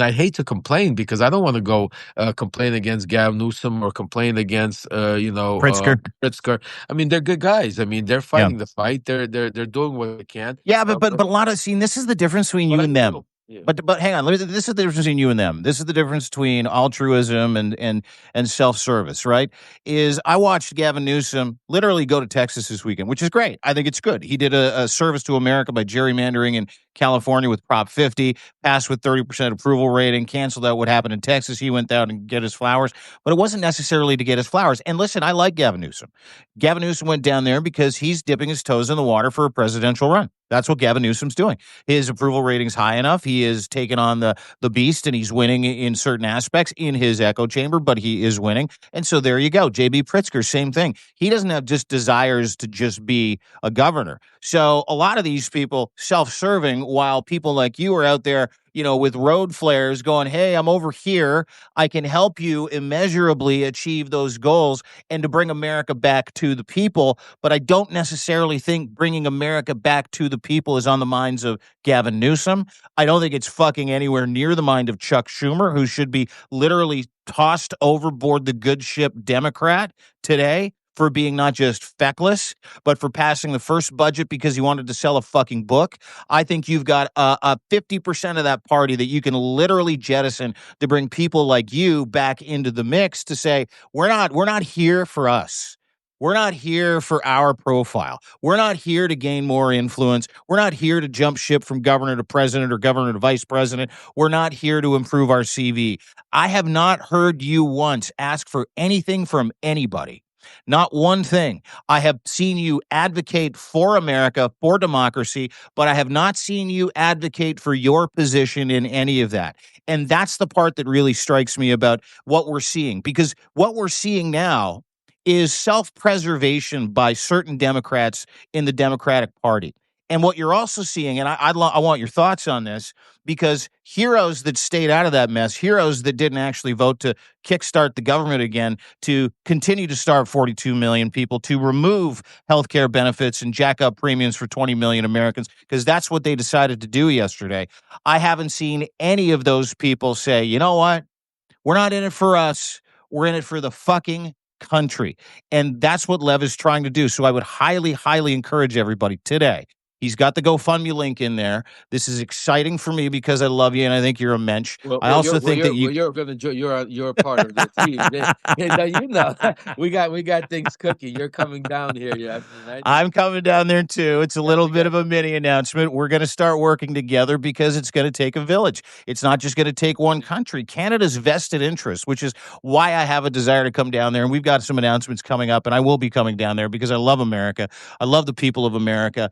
I hate to complain because I don't want to go complain against Gavin Newsom or complain against, Pritzker. I mean, they're good guys. I mean, they're fighting the fight. They're doing what they can.
Yeah, but a lot of this is the difference between you and them. Yeah. But hang on, this is the difference between you and them. This is the difference between altruism and self-service, right? Is I watched Gavin Newsom literally go to Texas this weekend, which is great. I think it's good. He did a service to America by gerrymandering in California with Prop 50, passed with 30% approval rating, canceled out what happened in Texas. He went down and get his flowers, but it wasn't necessarily to get his flowers. And listen, I like Gavin Newsom. Gavin Newsom went down there because he's dipping his toes in the water for a presidential run. That's what Gavin Newsom's doing. His approval rating's high enough. He is taking on the beast, and he's winning in certain aspects in his echo chamber, but he is winning. And so there you go. J.B. Pritzker, same thing. He doesn't have just desires to just be a governor. So a lot of these people self-serving, while people like you are out there, with road flares going, hey, I'm over here. I can help you immeasurably achieve those goals and to bring America back to the people. But I don't necessarily think bringing America back to the people is on the minds of Gavin Newsom. I don't think it's fucking anywhere near the mind of Chuck Schumer, who should be literally tossed overboard the good ship Democrat today for being not just feckless, but for passing the first budget because he wanted to sell a fucking book. I think you've got a 50% of that party that you can literally jettison to bring people like you back into the mix to say, we're not here for us. We're not here for our profile. We're not here to gain more influence. We're not here to jump ship from governor to president or governor to vice president. We're not here to improve our CV. I have not heard you once ask for anything from anybody Not one thing. I have seen you advocate for America, for democracy, but I have not seen you advocate for your position in any of that. And that's the part that really strikes me about what we're seeing, because what we're seeing now is self preservation by certain Democrats in the Democratic Party. And what you're also seeing, and I want your thoughts on this, because heroes that stayed out of that mess, heroes that didn't actually vote to kickstart the government again, to continue to starve 42 million people, to remove health care benefits and jack up premiums for 20 million Americans, because that's what they decided to do yesterday. I haven't seen any of those people say, you know what? We're not in it for us. We're in it for the fucking country. And that's what Lev is trying to do. So I would highly, highly encourage everybody today. He's got the GoFundMe link in there. This is exciting for me because I love you and I think you're a mensch. I also think that
you're gonna you're a part of the team. You know, we got things cooking. You're coming down here. Yeah, I mean,
I'm coming down there too. It's a little bit of a mini announcement. We're going to start working together because it's going to take a village. It's not just going to take one country. Canada's vested interest, which is why I have a desire to come down there. And we've got some announcements coming up, and I will be coming down there because I love America. I love the people of America.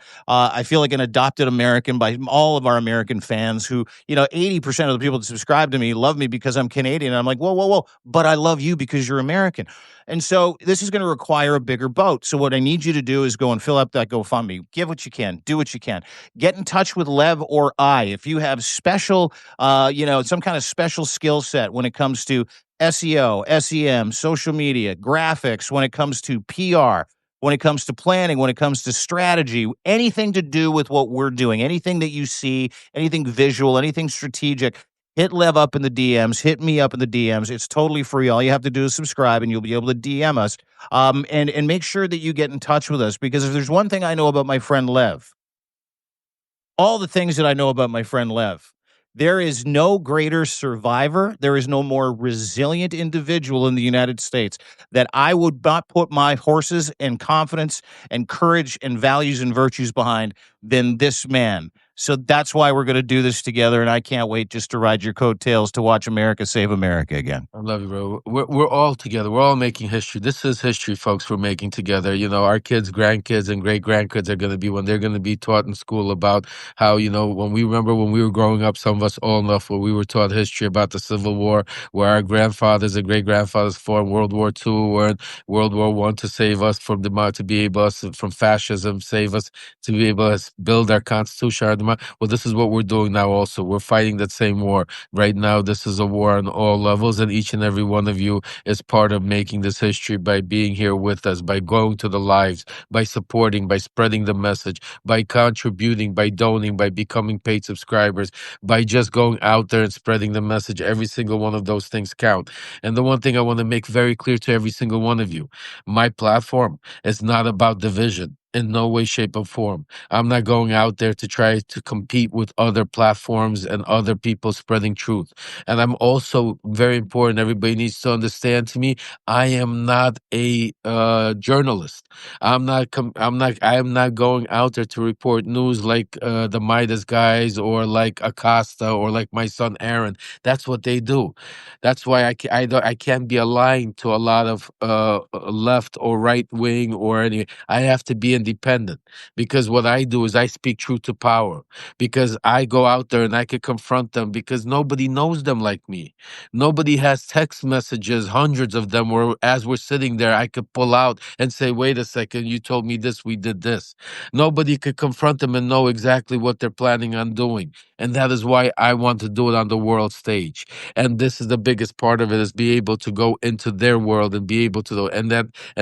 I feel like an adopted American by all of our American fans who, 80% of the people that subscribe to me love me because I'm Canadian. And I'm like, whoa, whoa, whoa. But I love you because you're American. And so this is going to require a bigger boat. So what I need you to do is go and fill up that GoFundMe. Give what you can. Do what you can. Get in touch with Lev or I if you have special, some kind of special skill set when it comes to SEO, SEM, social media, graphics, when it comes to PR, when it comes to planning, when it comes to strategy, anything to do with what we're doing, anything that you see, anything visual, anything strategic. Hit Lev up in the DMs. Hit me up in the DMs. It's totally free. All you have to do is subscribe, and you'll be able to DM us. And make sure that you get in touch with us, because if there's one thing I know about my friend Lev, all the things that I know about my friend Lev, there is no greater survivor. There is no more resilient individual in the United States that I would not put my horses and confidence and courage and values and virtues behind than this man. So that's why we're going to do this together, and I can't wait just to ride your coattails to watch America save America again.
I love you, bro. We're all together. We're all making history. This is history, folks. We're making together. Our kids, grandkids, and great grandkids are going to be when they're going to be taught in school about how when we were growing up. Some of us all enough where we were taught history about the Civil War, where our grandfathers and great grandfathers fought in World War II, or in World War I to save us from to be able us from fascism, save us to be able to build our constitution. Well, this is what we're doing now. Also, we're fighting that same war right now. This is a war on all levels, and each and every one of you is part of making this history by being here with us, by going to the lives, by supporting, by spreading the message, by contributing, by donating, by becoming paid subscribers, by just going out there and spreading the message. Every single one of those things count. And the one thing I want to make very clear to every single one of you, my platform is not about division. In no way, shape, or form. I'm not going out there to try to compete with other platforms and other people spreading truth. And I'm also very important. Everybody needs to understand. To me, I am not a journalist. I am not going out there to report news like the Midas guys or like Acosta or like my son Aaron. That's what they do. That's why I can't be aligned to a lot of left or right wing or any. I have to be independent, because what I do is I speak truth to power, because I go out there and I could confront them, because nobody knows them like me. Nobody has text messages, hundreds of them, where as we're sitting there, I could pull out and say, wait a second, you told me this, we did this. Nobody could confront them and know exactly what they're planning on doing. And that is why I want to do it on the world stage. And this is the biggest part of it, is be able to go into their world and be able to do, and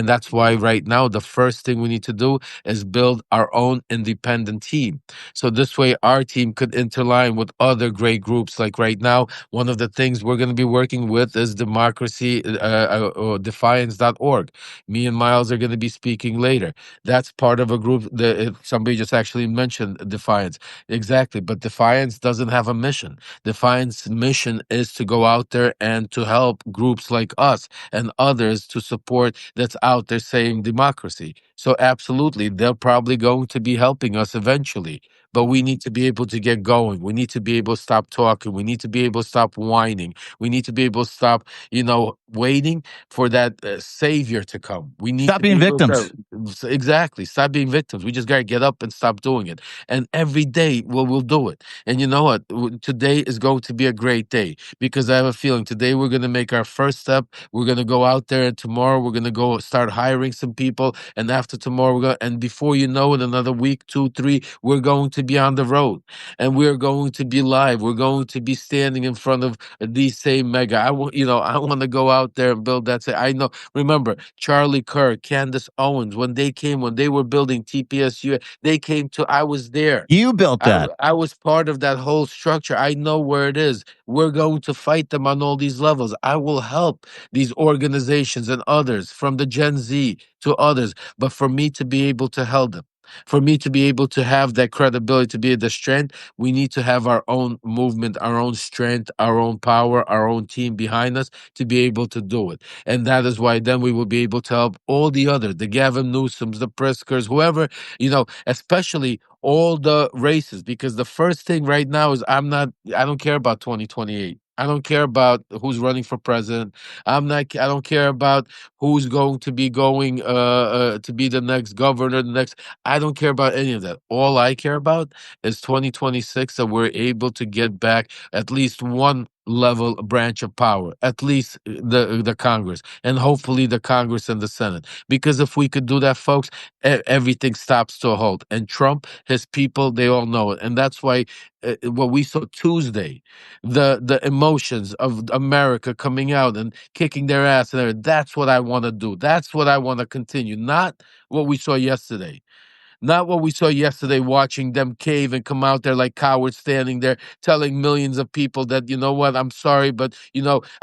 that's why right now the first thing we need to do is build our own independent team. So this way our team could interline with other great groups. Like right now, one of the things we're going to be working with is defiance.org. Me and Miles are going to be speaking later. That's part of a group that somebody just actually mentioned Defiance. Exactly. But Defiance doesn't have a mission. Defiance mission is to go out there and to help groups like us and others to support that's out there saying democracy. So absolutely, they're probably going to be helping us eventually. but we need to be able to get going. We need to be able to stop talking. We need to be able to stop whining. We need to be able to stop, waiting for that savior to come. We need
Stop
to be
being
able
victims.
to exactly stop being victims. We just got to get up and stop doing it. And every day we'll do it. And you know what? Today is going to be a great day because I have a feeling today we're going to make our first step. We're going to go out there, and tomorrow we're going to go start hiring some people. And after tomorrow, and before you know it, another week, 2, 3, we're going to be on the road, and we're going to be live. We're going to be standing in front of these same mega. I want to go out there and build that. I know. Remember Charlie Kirk, Candace Owens, when they were building TPSU, they came to. I was there.
You built that.
I was part of that whole structure. I know where it is. We're going to fight them on all these levels. I will help these organizations and others, from the Gen Z to others. But for me to be able to help them, for me to be able to have that credibility, to be the strength, we need to have our own movement, our own strength, our own power, our own team behind us to be able to do it. And that is why then we will be able to help all the other, the Gavin Newsoms, the Priskers, whoever, especially all the races, because the first thing right now is I don't care about 2028. I don't care about who's running for president. I don't care about who's going to be going to be the next governor, the next. I don't care about any of that. All I care about is 2026, that we're able to get back at least one level branch of power, at least the Congress, and hopefully the Congress and the Senate. Because if we could do that, folks, everything stops to a halt. And Trump, his people, they all know it. And that's why what we saw Tuesday, the emotions of America coming out and kicking their ass, and everything, that's what I want to do. That's what I want to continue. Not what we saw yesterday. Not what we saw yesterday, watching them cave and come out there like cowards, standing there telling millions of people that, you know what, I'm sorry, but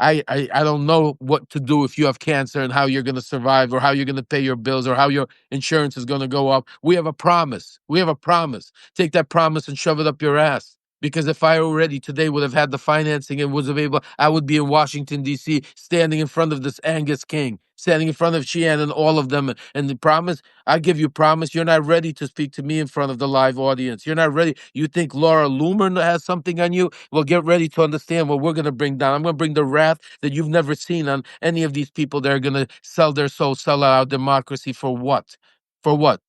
I don't know what to do if you have cancer and how you're going to survive, or how you're going to pay your bills, or how your insurance is going to go up. We have a promise. We have a promise. Take that promise and shove it up your ass. Because if I already today would have had the financing and was able, I would be in Washington, D.C., standing in front of this Angus King, standing in front of Sheehan and all of them. And the promise, I give you promise, you're not ready to speak to me in front of the live audience. You're not ready. You think Laura Loomer has something on you? Well, get ready to understand what we're going to bring down. I'm going to bring the wrath that you've never seen on any of these people that are going to sell their soul, sell out our democracy for what? For what?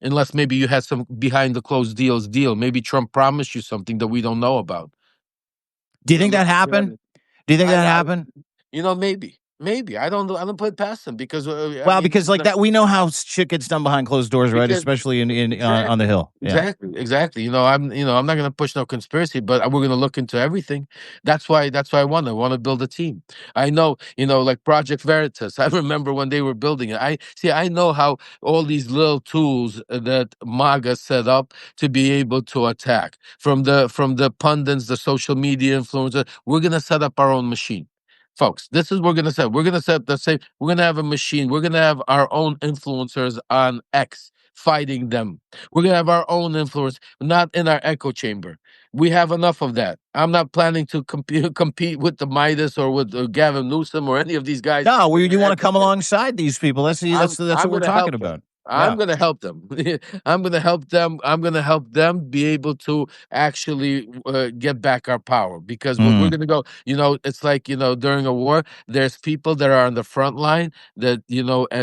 Unless maybe you had some behind the closed deal. Maybe Trump promised you something that we don't know about.
Do you think that happened? Do you think that happened?
Maybe. I don't know. I don't put it past him because
because like that, we know how shit gets done behind closed doors, right? Especially on the Hill.
Exactly. I'm not going to push no conspiracy, but we're going to look into everything. That's why I want to build a team. I know, like Project Veritas. I remember when they were building it. I know how all these little tools that MAGA set up to be able to attack from the pundits, the social media influencers. We're going to set up our own machine. Folks, this is what we're gonna set. We're gonna set the same. We're gonna have a machine. We're gonna have our own influencers on X fighting them. We're gonna have our own influence, not in our echo chamber. We have enough of that. I'm not planning to compete with the Midas or with Gavin Newsom or any of these guys.
No, you want to come alongside these people. That's what we're talking about.
I'm going to help them. I'm going to help them. I'm going to help them be able to actually get back our power, because we're going to go, it's like, during a war, there's people that are on the front line that,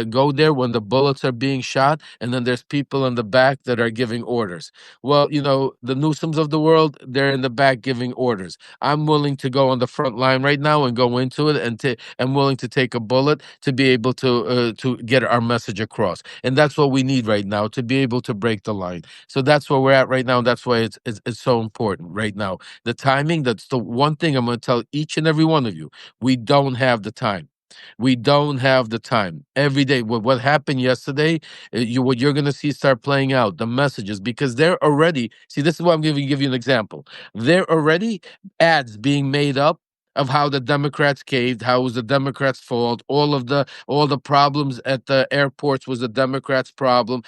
go there when the bullets are being shot. And then there's people in the back that are giving orders. Well, the Newsoms of the world, they're in the back giving orders. I'm willing to go on the front line right now and go into it, and I'm willing to take a bullet to be able to get our message across. And that's what we need right now to be able to break the line. So that's where we're at right now. And that's why it's so important right now. The timing, that's the one thing I'm going to tell each and every one of you. We don't have the time. We don't have the time. Every day, what happened yesterday, what you're going to see start playing out, the messages, because they're already, see, this is what I'm going to give you an example. They're already ads being made up of how the Democrats caved, how it was the Democrats' fault, all the problems at the airports was the Democrats' problem,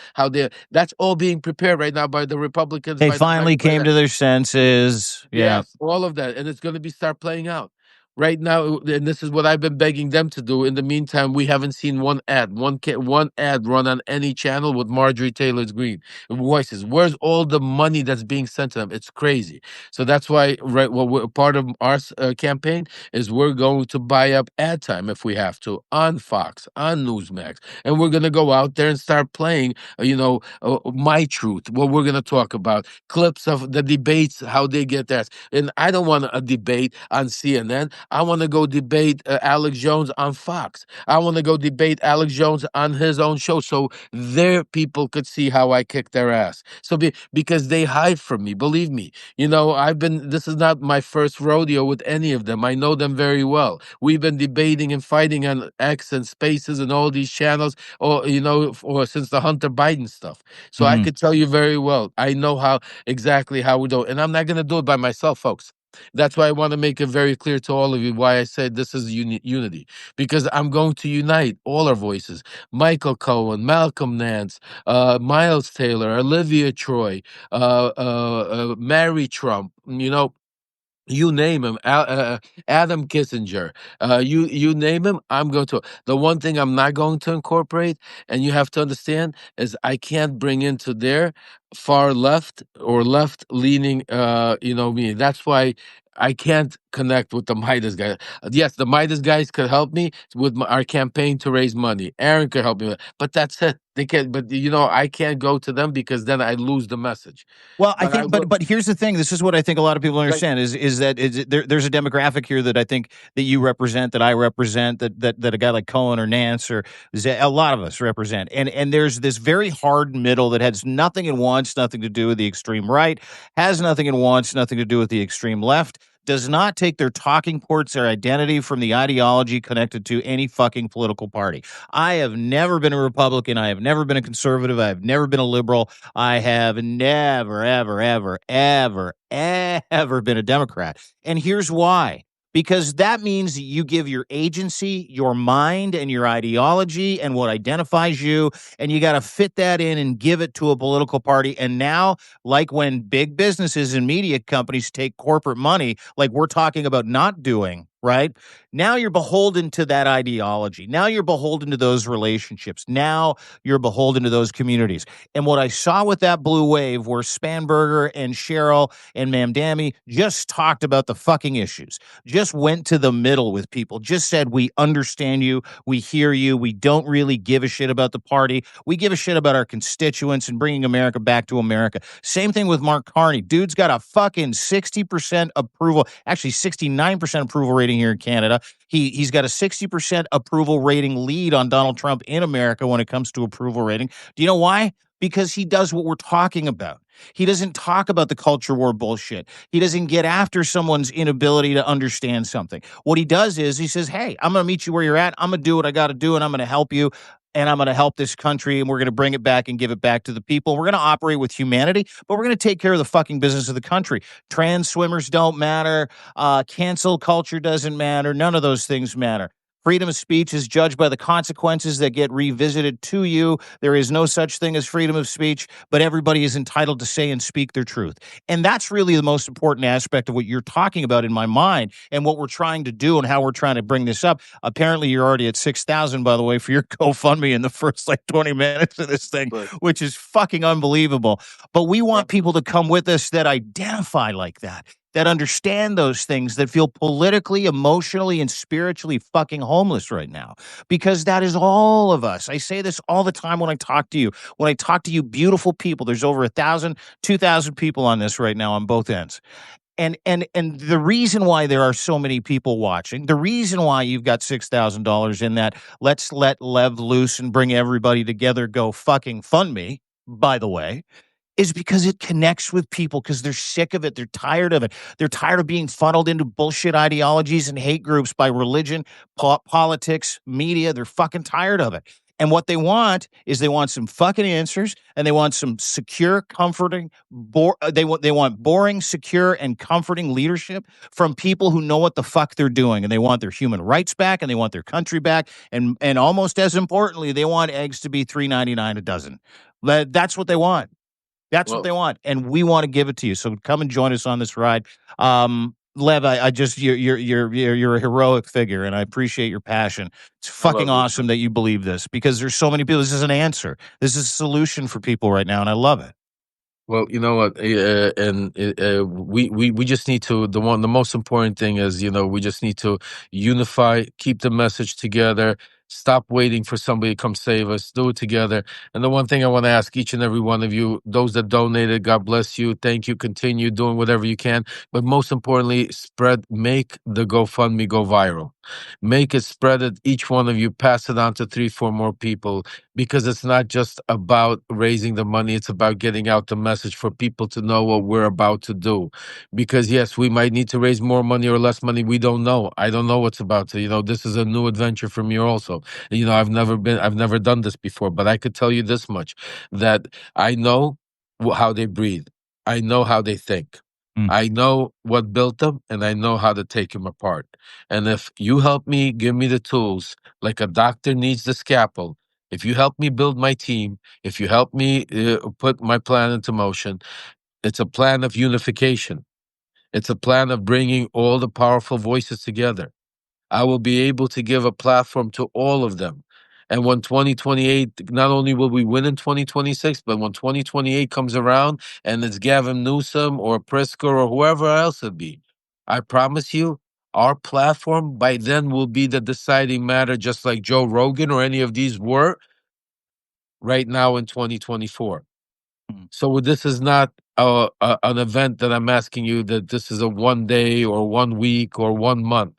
that's all being prepared right now by the Republicans.
They finally came to their senses.
Yes, all of that, and it's going to start playing out. right now, and this is what I've been begging them to do. In the meantime, we haven't seen one ad, one ad run on any channel with Marjorie Taylor Greene voices. Where's all the money that's being sent to them? It's crazy. So that's why, right, well, part of our campaign is we're going to buy up ad time if we have to on Fox, on Newsmax, and we're going to go out there and start playing, My Truth. What we're going to talk about clips of the debates, how they get that. And I don't want a debate on CNN. I want to go debate Alex Jones on Fox. I want to go debate Alex Jones on his own show so their people could see how I kick their ass. So because they hide from me, believe me. This is not my first rodeo with any of them. I know them very well. We've been debating and fighting on X and Spaces and all these channels, or since the Hunter Biden stuff. So I could tell you very well. I know exactly how we do it. And I'm not going to do it by myself, folks. That's why I want to make it very clear to all of you why I said this is unity. Because I'm going to unite all our voices. Michael Cohen, Malcolm Nance, Miles Taylor, Olivia Troy, Mary Trump, you name him, Adam Kissinger, you name him, I'm going to. The one thing I'm not going to incorporate, and you have to understand, is I can't bring into their far left or left leaning, me. That's why I can't connect with the Midas guys. Yes, the Midas guys could help me with our campaign to raise money. Aaron could help me with, but that's it. They can, but I can't go to them because then I lose the message.
Well, I think, but here's the thing. This is what I think a lot of people understand is that there's a demographic here that I think that you represent, that I represent, that a guy like Cohen or Nance or a lot of us represent, and there's this very hard middle that has nothing and wants nothing to do with the extreme right, has nothing and wants nothing to do with the extreme left. Does not take their talking points, their identity from the ideology connected to any fucking political party. I have never been a Republican. I have never been a conservative. I have never been a liberal. I have never, ever, ever, ever, ever been a Democrat. And here's why. Because that means you give your agency, your mind, and your ideology and what identifies you, and you got to fit that in and give it to a political party. And now, like when big businesses and media companies take corporate money, like we're talking about not doing, right? Now you're beholden to that ideology. Now you're beholden to those relationships. Now you're beholden to those communities. And what I saw with that blue wave where Spanberger and Cheryl and Mamdani just talked about the fucking issues, just went to the middle with people, just said, we understand you, we hear you, we don't really give a shit about the party, we give a shit about our constituents and bringing America back to America. Same thing with Mark Carney. Dude's got a fucking 60% approval, actually 69% approval rating here in Canada. He's got a 60% approval rating lead on Donald Trump in America when it comes to approval rating. Do you know why? Because he does what we're talking about. He doesn't talk about the culture war bullshit. He doesn't get after someone's inability to understand something. What he does is he says, hey, I'm going to meet you where you're at. I'm going to do what I got to do, and I'm going to help you. And I'm going to help this country, and we're going to bring it back and give it back to the people. We're going to operate with humanity, but we're going to take care of the fucking business of the country. Trans swimmers don't matter. Cancel culture doesn't matter. None of those things matter. Freedom of speech is judged by the consequences that get revisited to you. There is no such thing as freedom of speech, but everybody is entitled to say and speak their truth. And that's really the most important aspect of what you're talking about in my mind and what we're trying to do and how we're trying to bring this up. Apparently, you're already at 6,000, by the way, for your GoFundMe in the first 20 minutes of this thing, which is fucking unbelievable. But we want people to come with us that identify like that understand those things, that feel politically, emotionally, and spiritually fucking homeless right now. Because that is all of us. I say this all the time when I talk to you. When I talk to you, beautiful people, there's over 1,000, 2,000 people on this right now on both ends. And the reason why there are so many people watching, the reason why you've got $6,000 in that let's let Lev loose and bring everybody together, go fucking fund me, by the way, is because it connects with people because they're sick of it. They're tired of it. They're tired of being funneled into bullshit ideologies and hate groups by religion, politics, media. They're fucking tired of it. And what they want is they want some fucking answers, and they want some secure, comforting, they want boring, secure, and comforting leadership from people who know what the fuck they're doing. And they want their human rights back, and they want their country back. And almost as importantly, they want eggs to be $3.99 a dozen. That's what they want. That's what they want, and we want to give it to you. So come and join us on this ride. Lev, I just you're a heroic figure, and I appreciate your passion. It's fucking awesome that you believe this, because there's so many people. This is an answer. This is a solution for people right now, and I love it.
Well, you know what, we just need to, the most important thing is, we just need to unify, keep the message together, stop waiting for somebody to come save us, do it together. And the one thing I want to ask each and every one of you, those that donated, God bless you, thank you, continue doing whatever you can, but most importantly, make the GoFundMe go viral. Make it, spread it, each one of you, pass it on to 3, 4 more people, because it's not just about raising the money, it's about getting out the message for people to know what we're about to do. Because yes, we might need to raise more money or less money, we don't know. I don't know what's about to, this is a new adventure for me also. I've never done this before, but I could tell you this much, that I know how they breathe. I know how they think. I know what built them, and I know how to take them apart. And if you help me, give me the tools, like a doctor needs the scalpel, if you help me build my team, if you help me put my plan into motion, it's a plan of unification. It's a plan of bringing all the powerful voices together. I will be able to give a platform to all of them. And when 2028, not only will we win in 2026, but when 2028 comes around and it's Gavin Newsom or Pritzker or whoever else it be, I promise you, our platform by then will be the deciding matter, just like Joe Rogan or any of these were right now in 2024. So this is not an event that I'm asking you that this is a 1 day or 1 week or 1 month.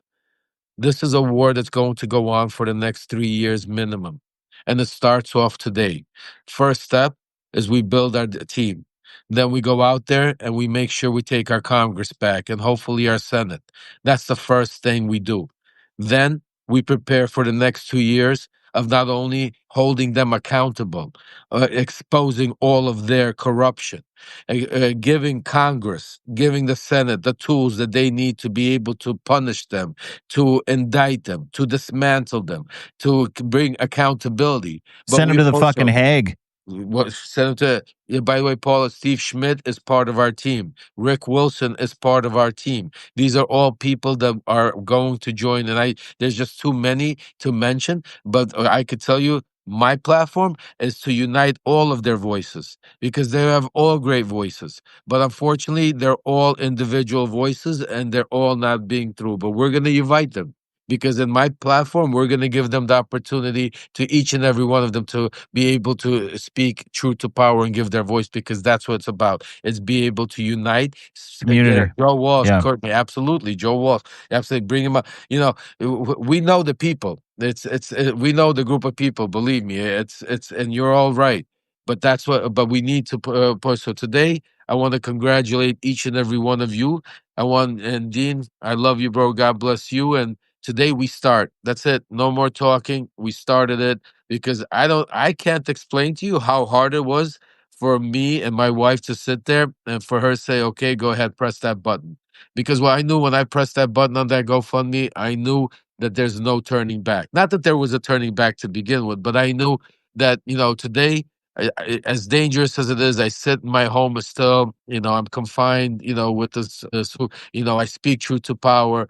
This is a war that's going to go on for the next 3 years minimum. And it starts off today. First step is we build our team. Then we go out there and we make sure we take our Congress back and hopefully our Senate. That's the first thing we do. Then we prepare for the next 2 years of not only holding them accountable, exposing all of their corruption, giving Congress, giving the Senate the tools that they need to be able to punish them, to indict them, to dismantle them, to bring accountability. But
Send him
we
to the fucking
also,
Hague.
Senator, by the way, Paula, Steve Schmidt is part of our team. Rick Wilson is part of our team. These are all people that are going to join, and there's just too many to mention. But I could tell you, my platform is to unite all of their voices, because they have all great voices. But unfortunately, they're all individual voices, and they're all not being through. But we're going to unite them. Because in my platform, we're going to give them the opportunity to each and every one of them to be able to speak truth to power and give their voice, because that's what it's about. It's be able to unite.
Community.
Joe Walsh,
Yeah.
Courtney, absolutely. Joe Walsh, absolutely. Bring him up. We know the people. We know the group of people. Believe me, and you're all right. But that's what. But we need to push. So today, I want to congratulate each and every one of you. And Dean, I love you, bro. God bless you. And today we start. That's it. No more talking. We started it, because I can't explain to you how hard it was for me and my wife to sit there and for her to say, okay, go ahead, press that button. Because what I knew when I pressed that button on that GoFundMe, I knew that there's no turning back. Not that there was a turning back to begin with, but I knew that, today, as dangerous as it is, I sit in my home still, I'm confined, with I speak truth to power.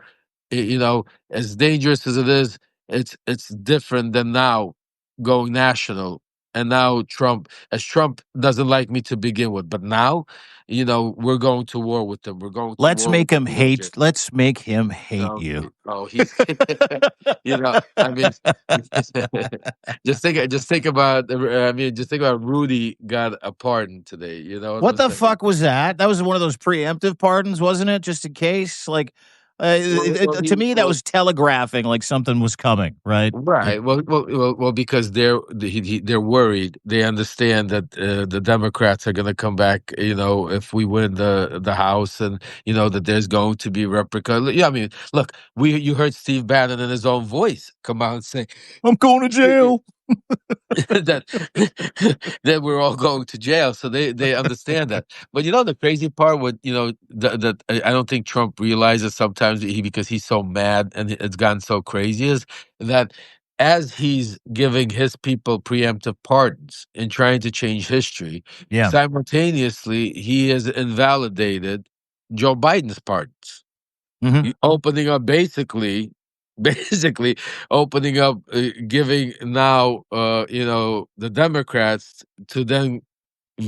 As dangerous as it is, it's different than now going national. And now Trump doesn't like me to begin with, but now, we're going to war with them. We're going to
Let's
war with
make
the
him
DOJ.
hate. Let's make him hate
Oh,
you.
he's, I mean, just think about, just think about Rudy got a pardon today. You know what
What
I'm
the
saying?
fuck was that? That was one of those preemptive pardons, wasn't it? Just in case, like, to me, that was telegraphing like something was coming, right? Like,
Right. Well, because they're worried. They understand that the Democrats are going to come back. If we win the House, and that there's going to be replica. Yeah, I mean, look, you heard Steve Bannon in his own voice come out and say
I'm going to jail.
that that we're all going to jail. So they understand that. But the crazy part, what that I don't think Trump realizes sometimes, because he's so mad and it's gotten so crazy, is that as he's giving his people preemptive pardons and trying to change history,
Yeah.
simultaneously he has invalidated Joe Biden's pardons. opening up basically opening up, giving now, the Democrats to then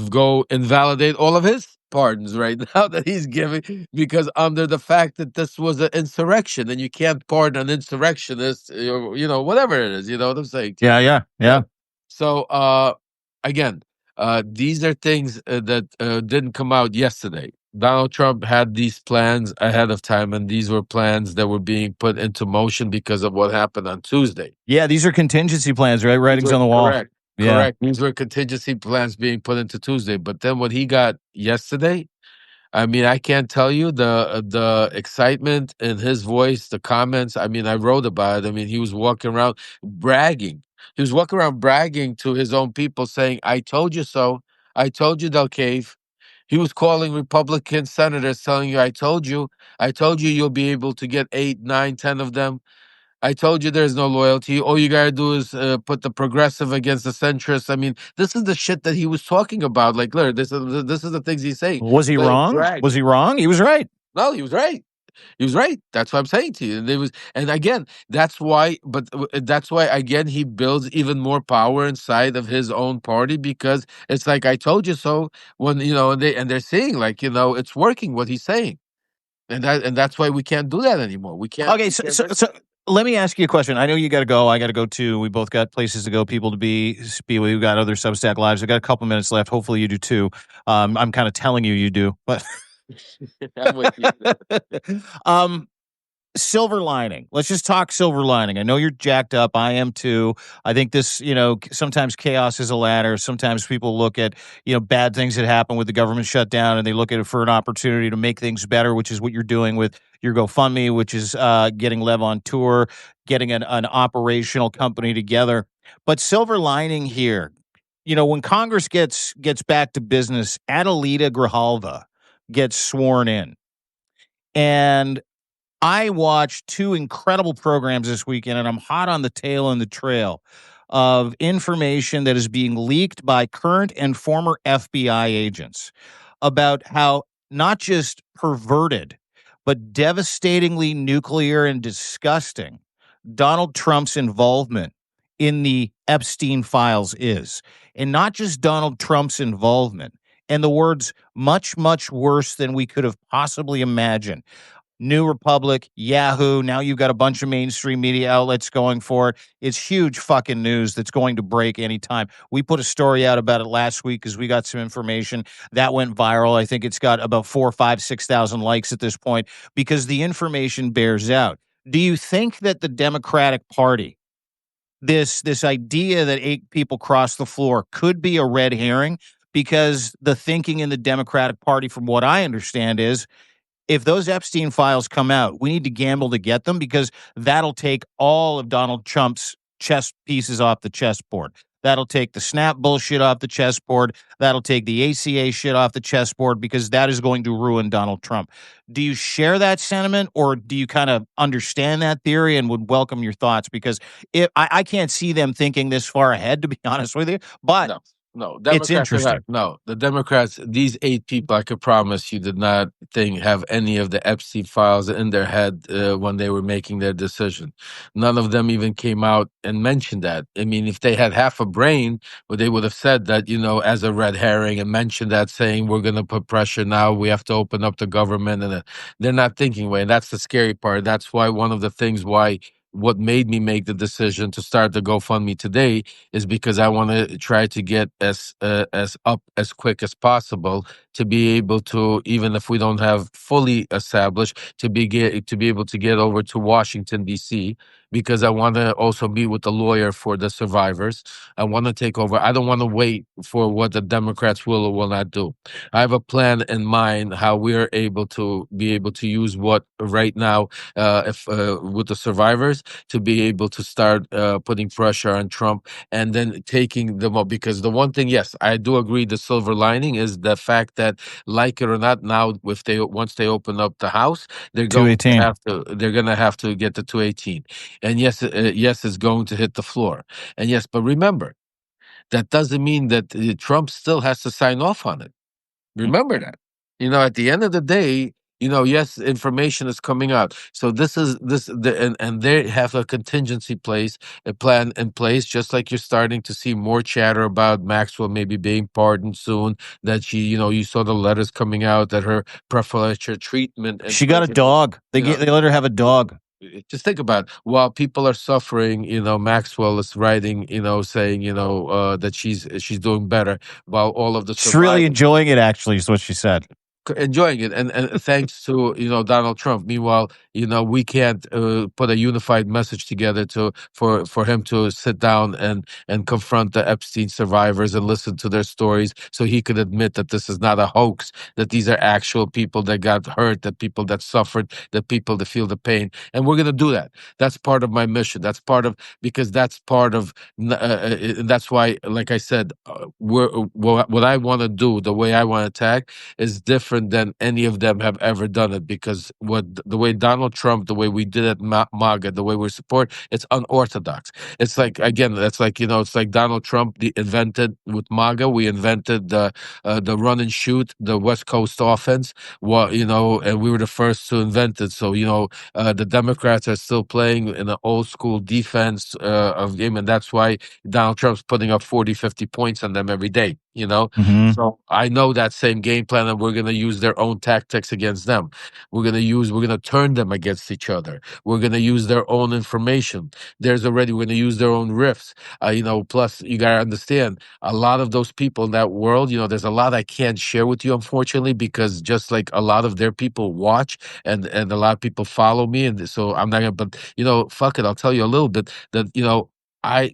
go invalidate all of his pardons right now that he's giving, because under the fact that this was an insurrection and you can't pardon an insurrectionist, whatever it is, you know what I'm saying to you?
Yeah.
So, again, these are things that didn't come out yesterday. Donald Trump had these plans ahead of time, and these were plans that were being put into motion because of what happened on Tuesday.
Yeah, these are contingency plans, right? Writings on the wall.
Correct.
Yeah.
Correct. These were contingency plans being put into Tuesday. But then what he got yesterday, I mean, I can't tell you the excitement in his voice, the comments. I mean, I wrote about it. I mean, he was walking around bragging. He was walking around bragging to his own people, saying, "I told you so. I told you they'll cave." He was calling Republican senators, telling you, I told you you'll be able to get 8, 9, 10 of them. I told you there's no loyalty. All you gotta do is put the progressive against the centrist. I mean, this is the shit that he was talking about. Like, look, this is the things he's saying.
Was he wrong? Was he wrong? He was right.
No, he was right. He was right. That's what I'm saying to you. And again, that's why. But that's why again he builds even more power inside of his own party, because it's like, I told you so. When they're saying, like, it's working what he's saying, and that's why we can't do that anymore. We can't.
Okay, so let me ask you a question. I know you got to go. I got to go too. We both got places to go, people to be. We've got other Substack lives. I got a couple minutes left. Hopefully, you do too. I'm kind of telling you do, but
I'm with you.
Silver lining. Let's just talk silver lining. I know you're jacked up. I am too. I think this, sometimes chaos is a ladder. Sometimes people look at, bad things that happen with the government shutdown, and they look at it for an opportunity to make things better, which is what you're doing with your GoFundMe, which is getting Lev on tour, getting an operational company together. But silver lining here, when Congress gets back to business, Adelita Grijalva gets sworn in. And I watched two incredible programs this weekend, and I'm hot on the tail and the trail of information that is being leaked by current and former FBI agents about how not just perverted, but devastatingly nuclear and disgusting Donald Trump's involvement in the Epstein files is. And not just Donald Trump's involvement, and the words much, much worse than we could have possibly imagined. New Republic, Yahoo. Now you've got a bunch of mainstream media outlets going for it. It's huge fucking news that's going to break anytime. We put a story out about it last week because we got some information that went viral. I think it's got about 4, 5, 6,000 likes at this point because the information bears out. Do you think that the Democratic Party, this idea that 8 people crossed the floor, could be a red herring? Because the thinking in the Democratic Party, from what I understand, is if those Epstein files come out, we need to gamble to get them because that'll take all of Donald Trump's chess pieces off the chessboard. That'll take the snap bullshit off the chessboard. That'll take the ACA shit off the chessboard because that is going to ruin Donald Trump. Do you share that sentiment, or do you kind of understand that theory and would welcome your thoughts? Because I can't see them thinking this far ahead, to be honest with you, but
No,
it's interesting.
The Democrats, these 8 people, I could promise you, did not have any of the Epstein files in their head when they were making their decision. None of them even came out and mentioned that. I mean, if they had half a brain, well, they would have said that, as a red herring, and mentioned that, saying we're going to put pressure now, we have to open up the government, and they're not thinking way. And that's the scary part. That's why one of the things what made me make the decision to start the GoFundMe today is because I want to try to get as up as quick as possible to be able to, even if we don't have fully established, to be able to get over to Washington D.C. because I want to also meet with the lawyer for the survivors. I want to take over. I don't want to wait for what the Democrats will or will not do. I have a plan in mind how we're able to use what right now, if with the survivors, to be able to start putting pressure on Trump and then taking them up. Because the one thing, yes, I do agree, the silver lining is the fact that, like it or not, now once they open up the House, they're going to have to get the 218. And yes, it's going to hit the floor. And yes, but remember, that doesn't mean that Trump still has to sign off on it. Remember that. At the end of the day, Yes, information is coming out. So and they have a a plan in place, just like you're starting to see more chatter about Maxwell maybe being pardoned soon. That you saw the letters coming out that her preferential treatment and
She got a dog. They
you know,
let her have a dog.
just think about it. While people are suffering, Maxwell is writing, saying, that she's doing better, while all of the
She's really
survivors
enjoying it, actually, is what she said.
enjoying it, and thanks to Donald Trump. Meanwhile, we can't put a unified message together for him to sit down and confront the Epstein survivors and listen to their stories, so he could admit that this is not a hoax, that these are actual people that got hurt, that people that suffered, that people that feel the pain. And we're going to do that. That's part of my mission. That's part of, because that's part of and that's why, like I said, what I want to do, the way I want to attack, is different than any of them have ever done it, because the way Donald Trump, the way we did it, MAGA, the way we support, it's unorthodox. It's like, again, that's like, it's like Donald Trump invented with MAGA. We invented the run and shoot, the West Coast offense. And we were the first to invent it. So the Democrats are still playing in an old school defense of game, and that's why Donald Trump's putting up 40, 50 points on them every day.
Mhm.
So I know that same game plan, and we're going to use their own tactics against them. We're going to turn them against each other. We're going to use their own information. We're going to use their own riffs. Plus you got to understand, a lot of those people in that world, there's a lot I can't share with you, unfortunately, because just like a lot of their people watch, and a lot of people follow me. And so I'm not going to, but fuck it. I'll tell you a little bit that,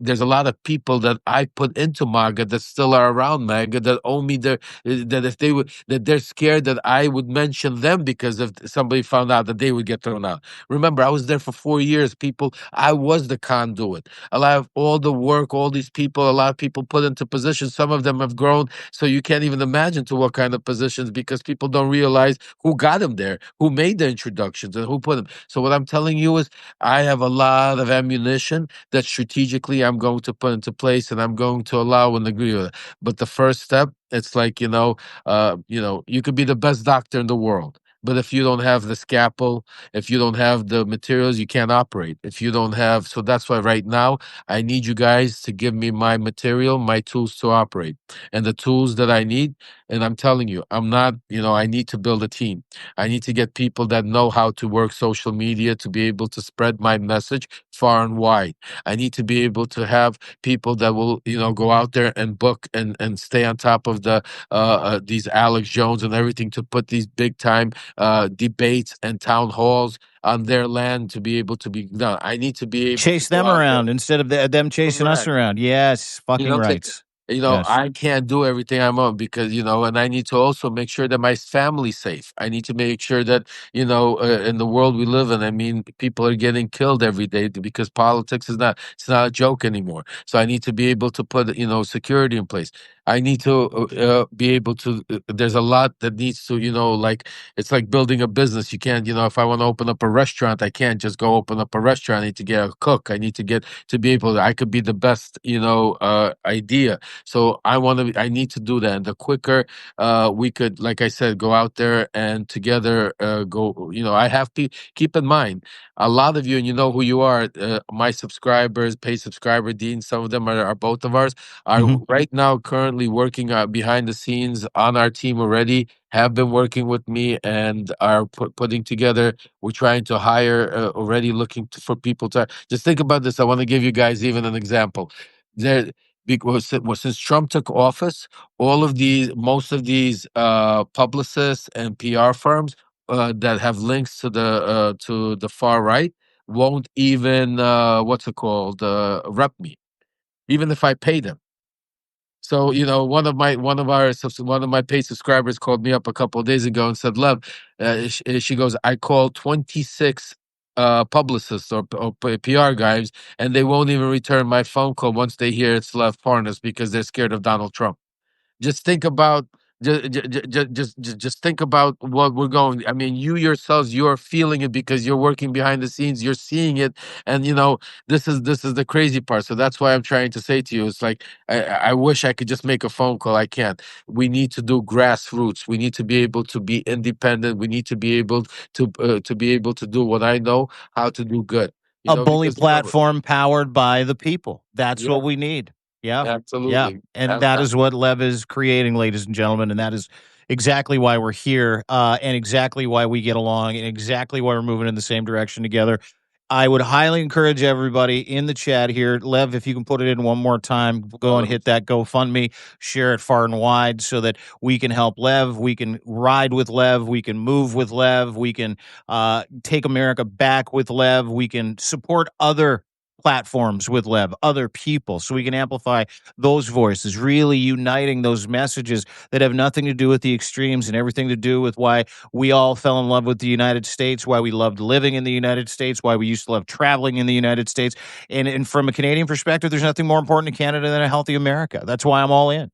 there's a lot of people that I put into MAGA that still are around MAGA that owe me that if they would, that they're scared that I would mention them, because if somebody found out, that they would get thrown out. Remember, I was there for 4 years, people. I was the conduit. A lot of all the work, all these people, a lot of people put into positions. Some of them have grown, so you can't even imagine to what kind of positions, because people don't realize who got them there, who made the introductions, and who put them. So what I'm telling you is, I have a lot of ammunition that strategically I'm going to put into place, and I'm going to allow and agree with it. But the first step, it's like, you could be the best doctor in the world, but if you don't have the scalpel, if you don't have the materials, you can't operate. If you don't have, so that's why right now I need you guys to give me my material, my tools to operate, and the tools that I need. And I'm telling you, I'm not, I need to build a team. I need to get people that know how to work social media to be able to spread my message far and wide. I need to be able to have people that will, go out there and book and stay on top of these Alex Jones and everything, to put these big time debates and town halls on their land to be able to be done. I need to be able to
Chase
go
them
out there.
around instead of them chasing us
Correct.
around. Yes, fucking
Take
right. Yes.
I can't do everything I'm on, because and I need to also make sure that my family's safe. I need to make sure that in the world we live in, I mean, people are getting killed every day, because politics is not, it's not a joke anymore. So I need to be able to put security in place. I need to be able to. There's a lot that needs to, like, it's like building a business. You can't, if I want to open up a restaurant, I can't just go open up a restaurant. I need to get a cook. I need to get to be able. I could be the best, idea. So I need to do that. And the quicker we could, like I said, go out there and together go. I have to keep in mind, a lot of you, and you know who you are, my subscribers, paid subscriber, Dean. Some of them are both of ours, are
Mhm.
right now currently working behind the scenes on our team already, have been working with me, and are putting together. We're trying to hire already, looking for people to just think about this. I want to give you guys even an example. There, because since Trump took office, most of these publicists and PR firms that have links to the far right won't even what's it called, rep me, even if I pay them. So one of my paid subscribers called me up a couple of days ago and said, "Lev," she goes, "I called 26 publicists or PR guys, and they won't even return my phone call once they hear it's Lev Parnas, because they're scared of Donald Trump." Just think about just think about what we're going. I mean, you yourselves, you're feeling it because you're working behind the scenes. You're seeing it, and this is the crazy part. So that's why I'm trying to say to you, it's like I wish I could just make a phone call. I can't. We need to do grassroots. We need to be able to be independent. We need to be able to do what I know how to do good.
A bully
Because remember,
platform powered by the people. That's
yeah,
what we need. Yeah. Yeah.
absolutely.
And that is what Lev is creating, ladies and gentlemen. And that is exactly why we're here, and exactly why we get along, and exactly why we're moving in the same direction together. I would highly encourage everybody in the chat here, Lev, if you can put it in one more time, go and hit that GoFundMe, share it far and wide so that we can help Lev. We can ride with Lev. We can move with Lev. We can take America back with Lev. We can support other platforms with Lev, other people, so we can amplify those voices, really uniting those messages that have nothing to do with the extremes and everything to do with why we all fell in love with the United States, why we loved living in the United States, why we used to love traveling in the United States. And from a Canadian perspective, there's nothing more important to Canada than a healthy America. That's why I'm all in.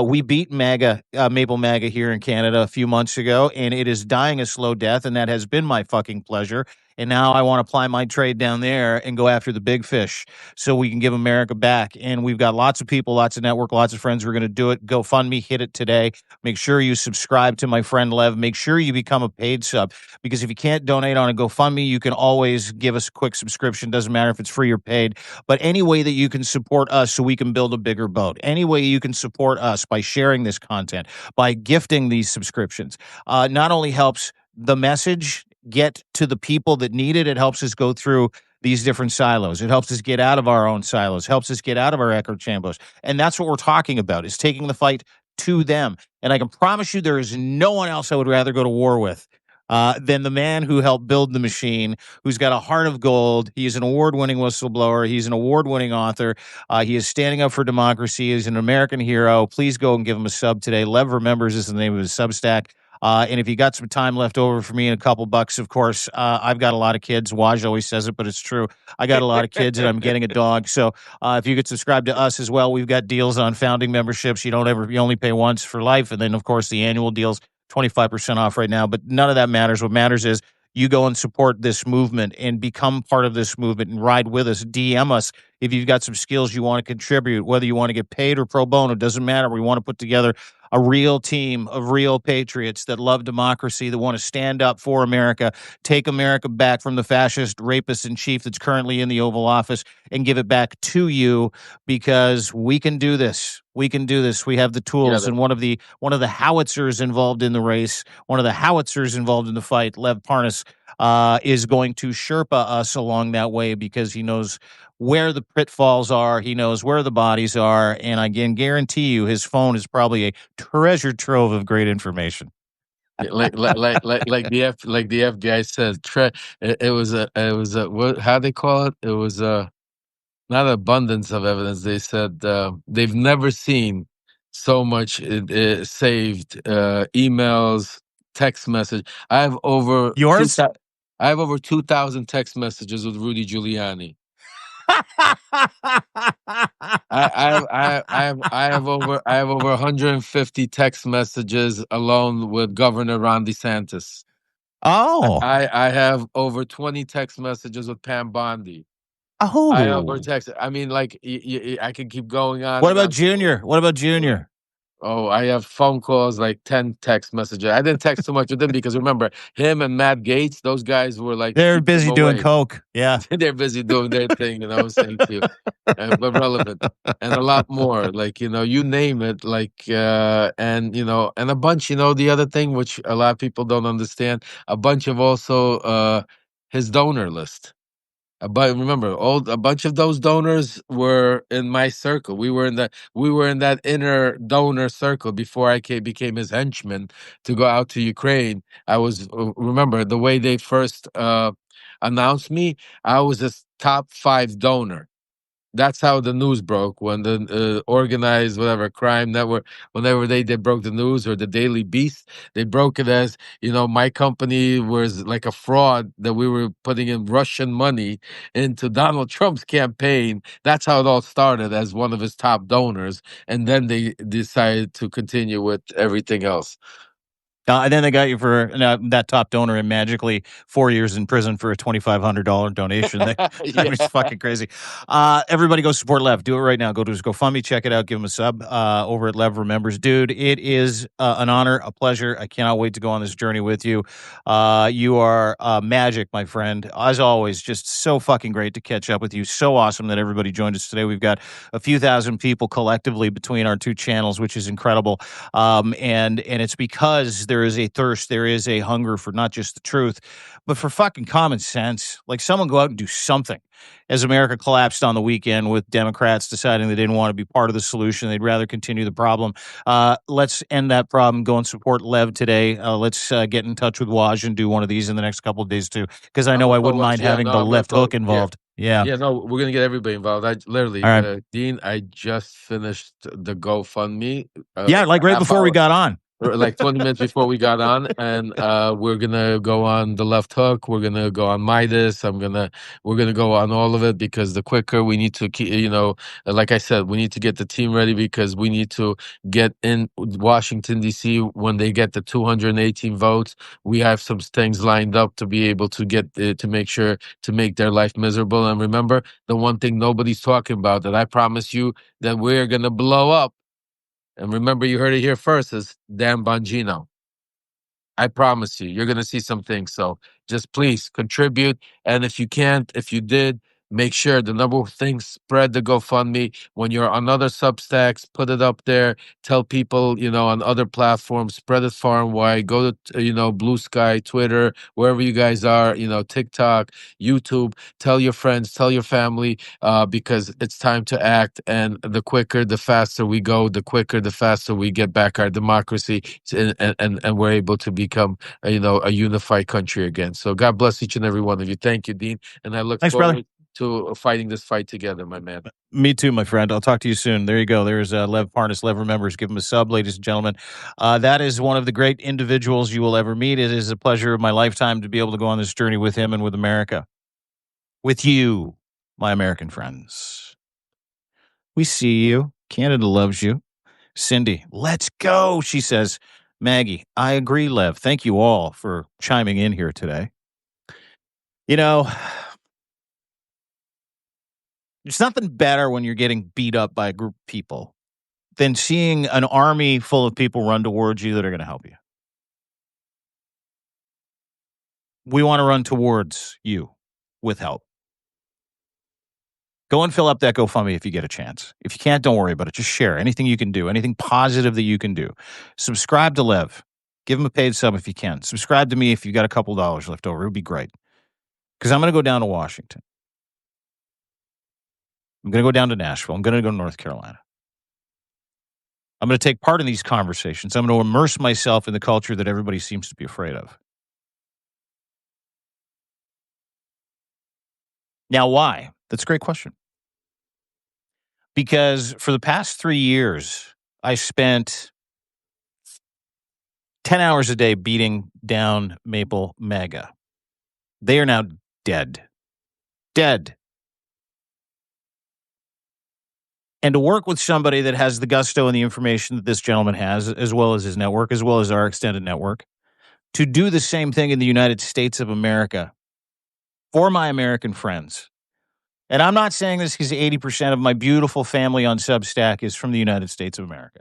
We beat MAGA, Maple MAGA here in Canada a few months ago, and it is dying a slow death, and that has been my fucking pleasure. And now I want to apply my trade down there and go after the big fish so we can give America back. And we've got lots of people, lots of network, lots of friends who are going to do it. GoFundMe, hit it today. Make sure you subscribe to my friend Lev. Make sure you become a paid sub, because if you can't donate on a GoFundMe, you can always give us a quick subscription. Doesn't matter if it's free or paid. But any way that you can support us so we can build a bigger boat, any way you can support us by sharing this content, by gifting these subscriptions, not only helps the message get to the people that need it, it helps us go through these different silos. It helps us get out of our own silos, helps us get out of our echo chambers. And that's what we're talking about, is taking the fight to them. And I can promise you there is no one else I would rather go to war with than the man who helped build the machine, who's got a heart of gold. He is an award-winning whistleblower. He's an award-winning author. He is standing up for democracy. He's an American hero. Please go and give him a sub today. Lev Remembers is the name of his Substack. And if you got some time left over for me and a couple bucks, of course, I've got a lot of kids. Waj always says it, but it's true. I got a lot of kids and I'm getting a dog. So if you could subscribe to us as well, we've got deals on founding memberships. You only pay once for life. And then, of course, the annual deals, 25% off right now. But none of that matters. What matters is you go and support this movement and become part of this movement and ride with us. DM us if you've got some skills you want to contribute, whether you want to get paid or pro bono, doesn't matter. We want to put together a real team of real patriots that love democracy, that want to stand up for America, take America back from the fascist rapist in chief that's currently in the Oval Office, and give it back to you, because we can do this. We can do this. We have the tools. And one of the howitzers involved in the race, one of the howitzers involved in the fight, Lev Parnas, is going to Sherpa us along that way, because he knows where the pitfalls are. He knows where the bodies are. And I can guarantee you his phone is probably a treasure trove of great information.
Like the FBI said, it was a what, how they call it? It was not abundance of evidence. They said they've never seen so much saved emails, text message.
Yours?
I have over 2,000 text messages with Rudy Giuliani. I have over 150 text messages alone with Governor Ron DeSantis.
Oh.
I have over 20 text messages with Pam Bondi.
Oh.
I have over text. I mean, like I could keep going on.
What about Junior? What about Junior?
Oh, I have phone calls, like 10 text messages. I didn't text too much with them because remember, him and Matt Gaetz, those guys were like,
they're busy doing coke. Yeah.
They're busy doing their thing, I'm saying to you, but relevant, and a lot more, like, you name it, like, and, and a bunch, the other thing, which a lot of people don't understand, a bunch of also his donor list. But remember, a bunch of those donors were in my circle. We were in that inner donor circle before I became his henchman to go out to Ukraine. I was remember the way they first announced me. I was a top 5 donor. That's how the news broke, when the organized whatever crime network, whenever they broke the news, or the Daily Beast, they broke it as, my company was like a fraud, that we were putting in Russian money into Donald Trump's campaign. That's how it all started, as one of his top donors, and then they decided to continue with everything else.
And then they got you for that top donor, and magically 4 years in prison for a $2,500 donation. That was fucking crazy. Everybody go support Lev. Do it right now. Go to his GoFundMe. Check it out. Give him a sub over at Lev Remembers. Dude, it is an honor, a pleasure. I cannot wait to go on this journey with you. You are magic, my friend. As always, just so fucking great to catch up with you. So awesome that everybody joined us today. We've got a few thousand people collectively between our two channels, which is incredible. And it's because there is a thirst, there is a hunger for not just the truth, but for fucking common sense. Like, someone go out and do something. As America collapsed on the weekend with Democrats deciding they didn't want to be part of the solution, they'd rather continue the problem. Let's end that problem. Go and support Lev today. Let's get in touch with Waj and do one of these in the next couple of days too, because I know I wouldn't mind having the left hook involved. Yeah.
Yeah, no, we're gonna get everybody involved. I literally,
All right.
Dean, I just finished the GoFundMe.
Yeah, like right before we got on.
Like 20 minutes before we got on, and we're gonna go on the left hook. We're gonna go on Midas. We're gonna go on all of it, because the quicker we need to keep, like I said, we need to get the team ready, because we need to get in Washington D.C. when they get the 218 votes. We have some things lined up to be able to get to make sure to make their life miserable. And remember, the one thing nobody's talking about, that I promise you that we're gonna blow up. And remember, you heard it here first, is Dan Bongino. I promise you, you're going to see some things. So just please contribute. And if you can't, if you did, make sure the number of things, spread the GoFundMe. When you're on other Substacks, put it up there. Tell people, on other platforms, spread it far and wide. Go to, Blue Sky, Twitter, wherever you guys are, TikTok, YouTube. Tell your friends, tell your family, because it's time to act. And the quicker, the faster we go, the quicker, the faster we get back our democracy, and we're able to become, a unified country again. So God bless each and every one of you. Thank you, Dean. And I look forward
brother.
to fighting this fight together, my man.
Me too, my friend. I'll talk to you soon. There you go. There's Lev Parnas. Lev Remembers. Give him a sub, ladies and gentlemen. That is one of the great individuals you will ever meet. It is a pleasure of my lifetime to be able to go on this journey with him and with America. With you, my American friends. We see you. Canada loves you. Cindy, let's go, she says. Maggie, I agree, Lev. Thank you all for chiming in here today. There's nothing better when you're getting beat up by a group of people than seeing an army full of people run towards you that are going to help you. We want to run towards you with help. Go and fill up that GoFundMe if you get a chance. If you can't, don't worry about it. Just share anything you can do, anything positive that you can do. Subscribe to Lev. Give him a paid sub if you can. Subscribe to me if you got a couple dollars left over. It would be great. Because I'm going to go down to Washington. I'm going to go down to Nashville. I'm going to go to North Carolina. I'm going to take part in these conversations. I'm going to immerse myself in the culture that everybody seems to be afraid of. Now, why? That's a great question. Because for the past 3 years, I spent 10 hours a day beating down Maple MAGA. They are now dead. Dead. And to work with somebody that has the gusto and the information that this gentleman has, as well as his network, as well as our extended network, to do the same thing in the United States of America for my American friends. And I'm not saying this because 80% of my beautiful family on Substack is from the United States of America.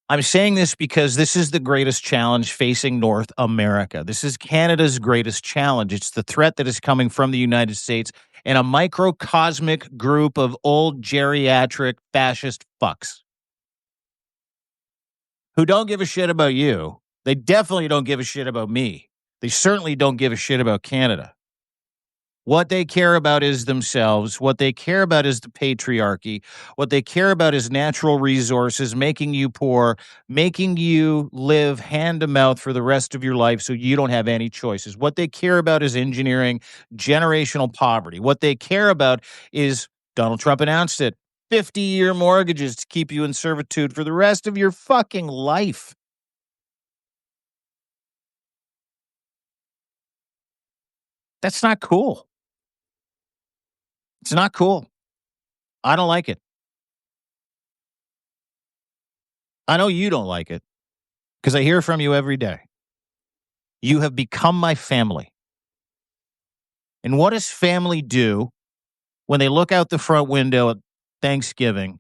I'm saying this because this is the greatest challenge facing North America. This is Canada's greatest challenge. It's the threat that is coming from the United States and a microcosmic group of old geriatric fascist fucks who don't give a shit about you. They definitely don't give a shit about me. They certainly don't give a shit about Canada. What they care about is themselves. What they care about is the patriarchy. What they care about is natural resources, making you poor, making you live hand to mouth for the rest of your life so you don't have any choices. What they care about is engineering generational poverty. What they care about is, Donald Trump announced it, 50-year mortgages to keep you in servitude for the rest of your fucking life. That's not cool. It's not cool. I don't like it. I know you don't like it because I hear from you every day. You have become my family. And what does family do when they look out the front window at Thanksgiving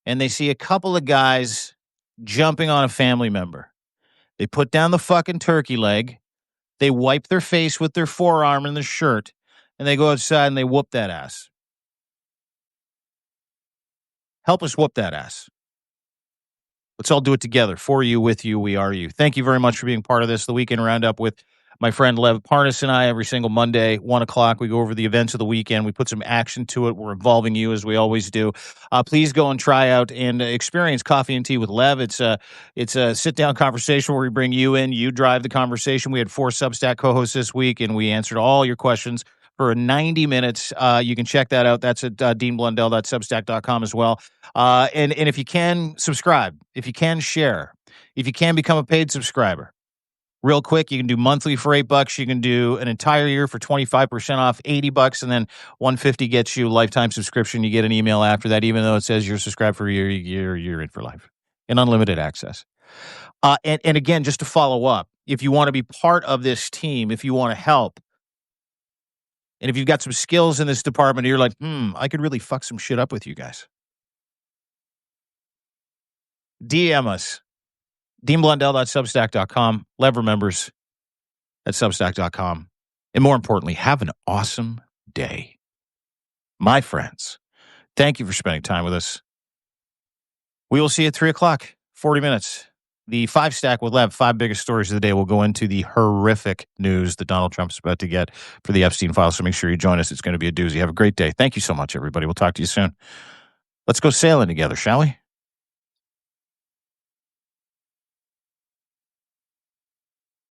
and they see a couple of guys jumping on a family member? They put down the fucking turkey leg, they wipe their face with their forearm in the shirt, and they go outside and they whoop that ass. Help us whoop that ass. Let's all do it together. For you, with you, we are you. Thank you very much for being part of this. The Weekend Roundup with my friend Lev Parnas and I every single Monday, 1 o'clock. We go over the events of the weekend. We put some action to it. We're involving you as we always do. Please go and try out and experience Coffee and Tea with Lev. It's a sit-down conversation where we bring you in. You drive the conversation. We had 4 Substack co-hosts this week, and we answered all your questions for 90 minutes. You can check that out. That's at deanblundell.substack.com as well. And if you can, subscribe. If you can, share. If you can, become a paid subscriber. Real quick, you can do monthly for $8. You can do an entire year for 25% off, $80, and then $150 gets you a lifetime subscription. You get an email after that, even though it says you're subscribed for a year, you're in for life. And unlimited access. And again, just to follow up, if you want to be part of this team, if you want to help, and if you've got some skills in this department, you're like, I could really fuck some shit up with you guys. DM us. DeanBlundell.substack.com. Lev remembers at substack.com. And more importantly, have an awesome day. My friends, thank you for spending time with us. We will see you at 3 o'clock, 40 minutes. The 5 stack with Lev, 5 biggest stories of the day. Will go into the horrific news that Donald Trump's about to get for the Epstein files. So make sure you join us. It's going to be a doozy. Have a great day. Thank you so much, everybody. We'll talk to you soon. Let's go sailing together, shall we?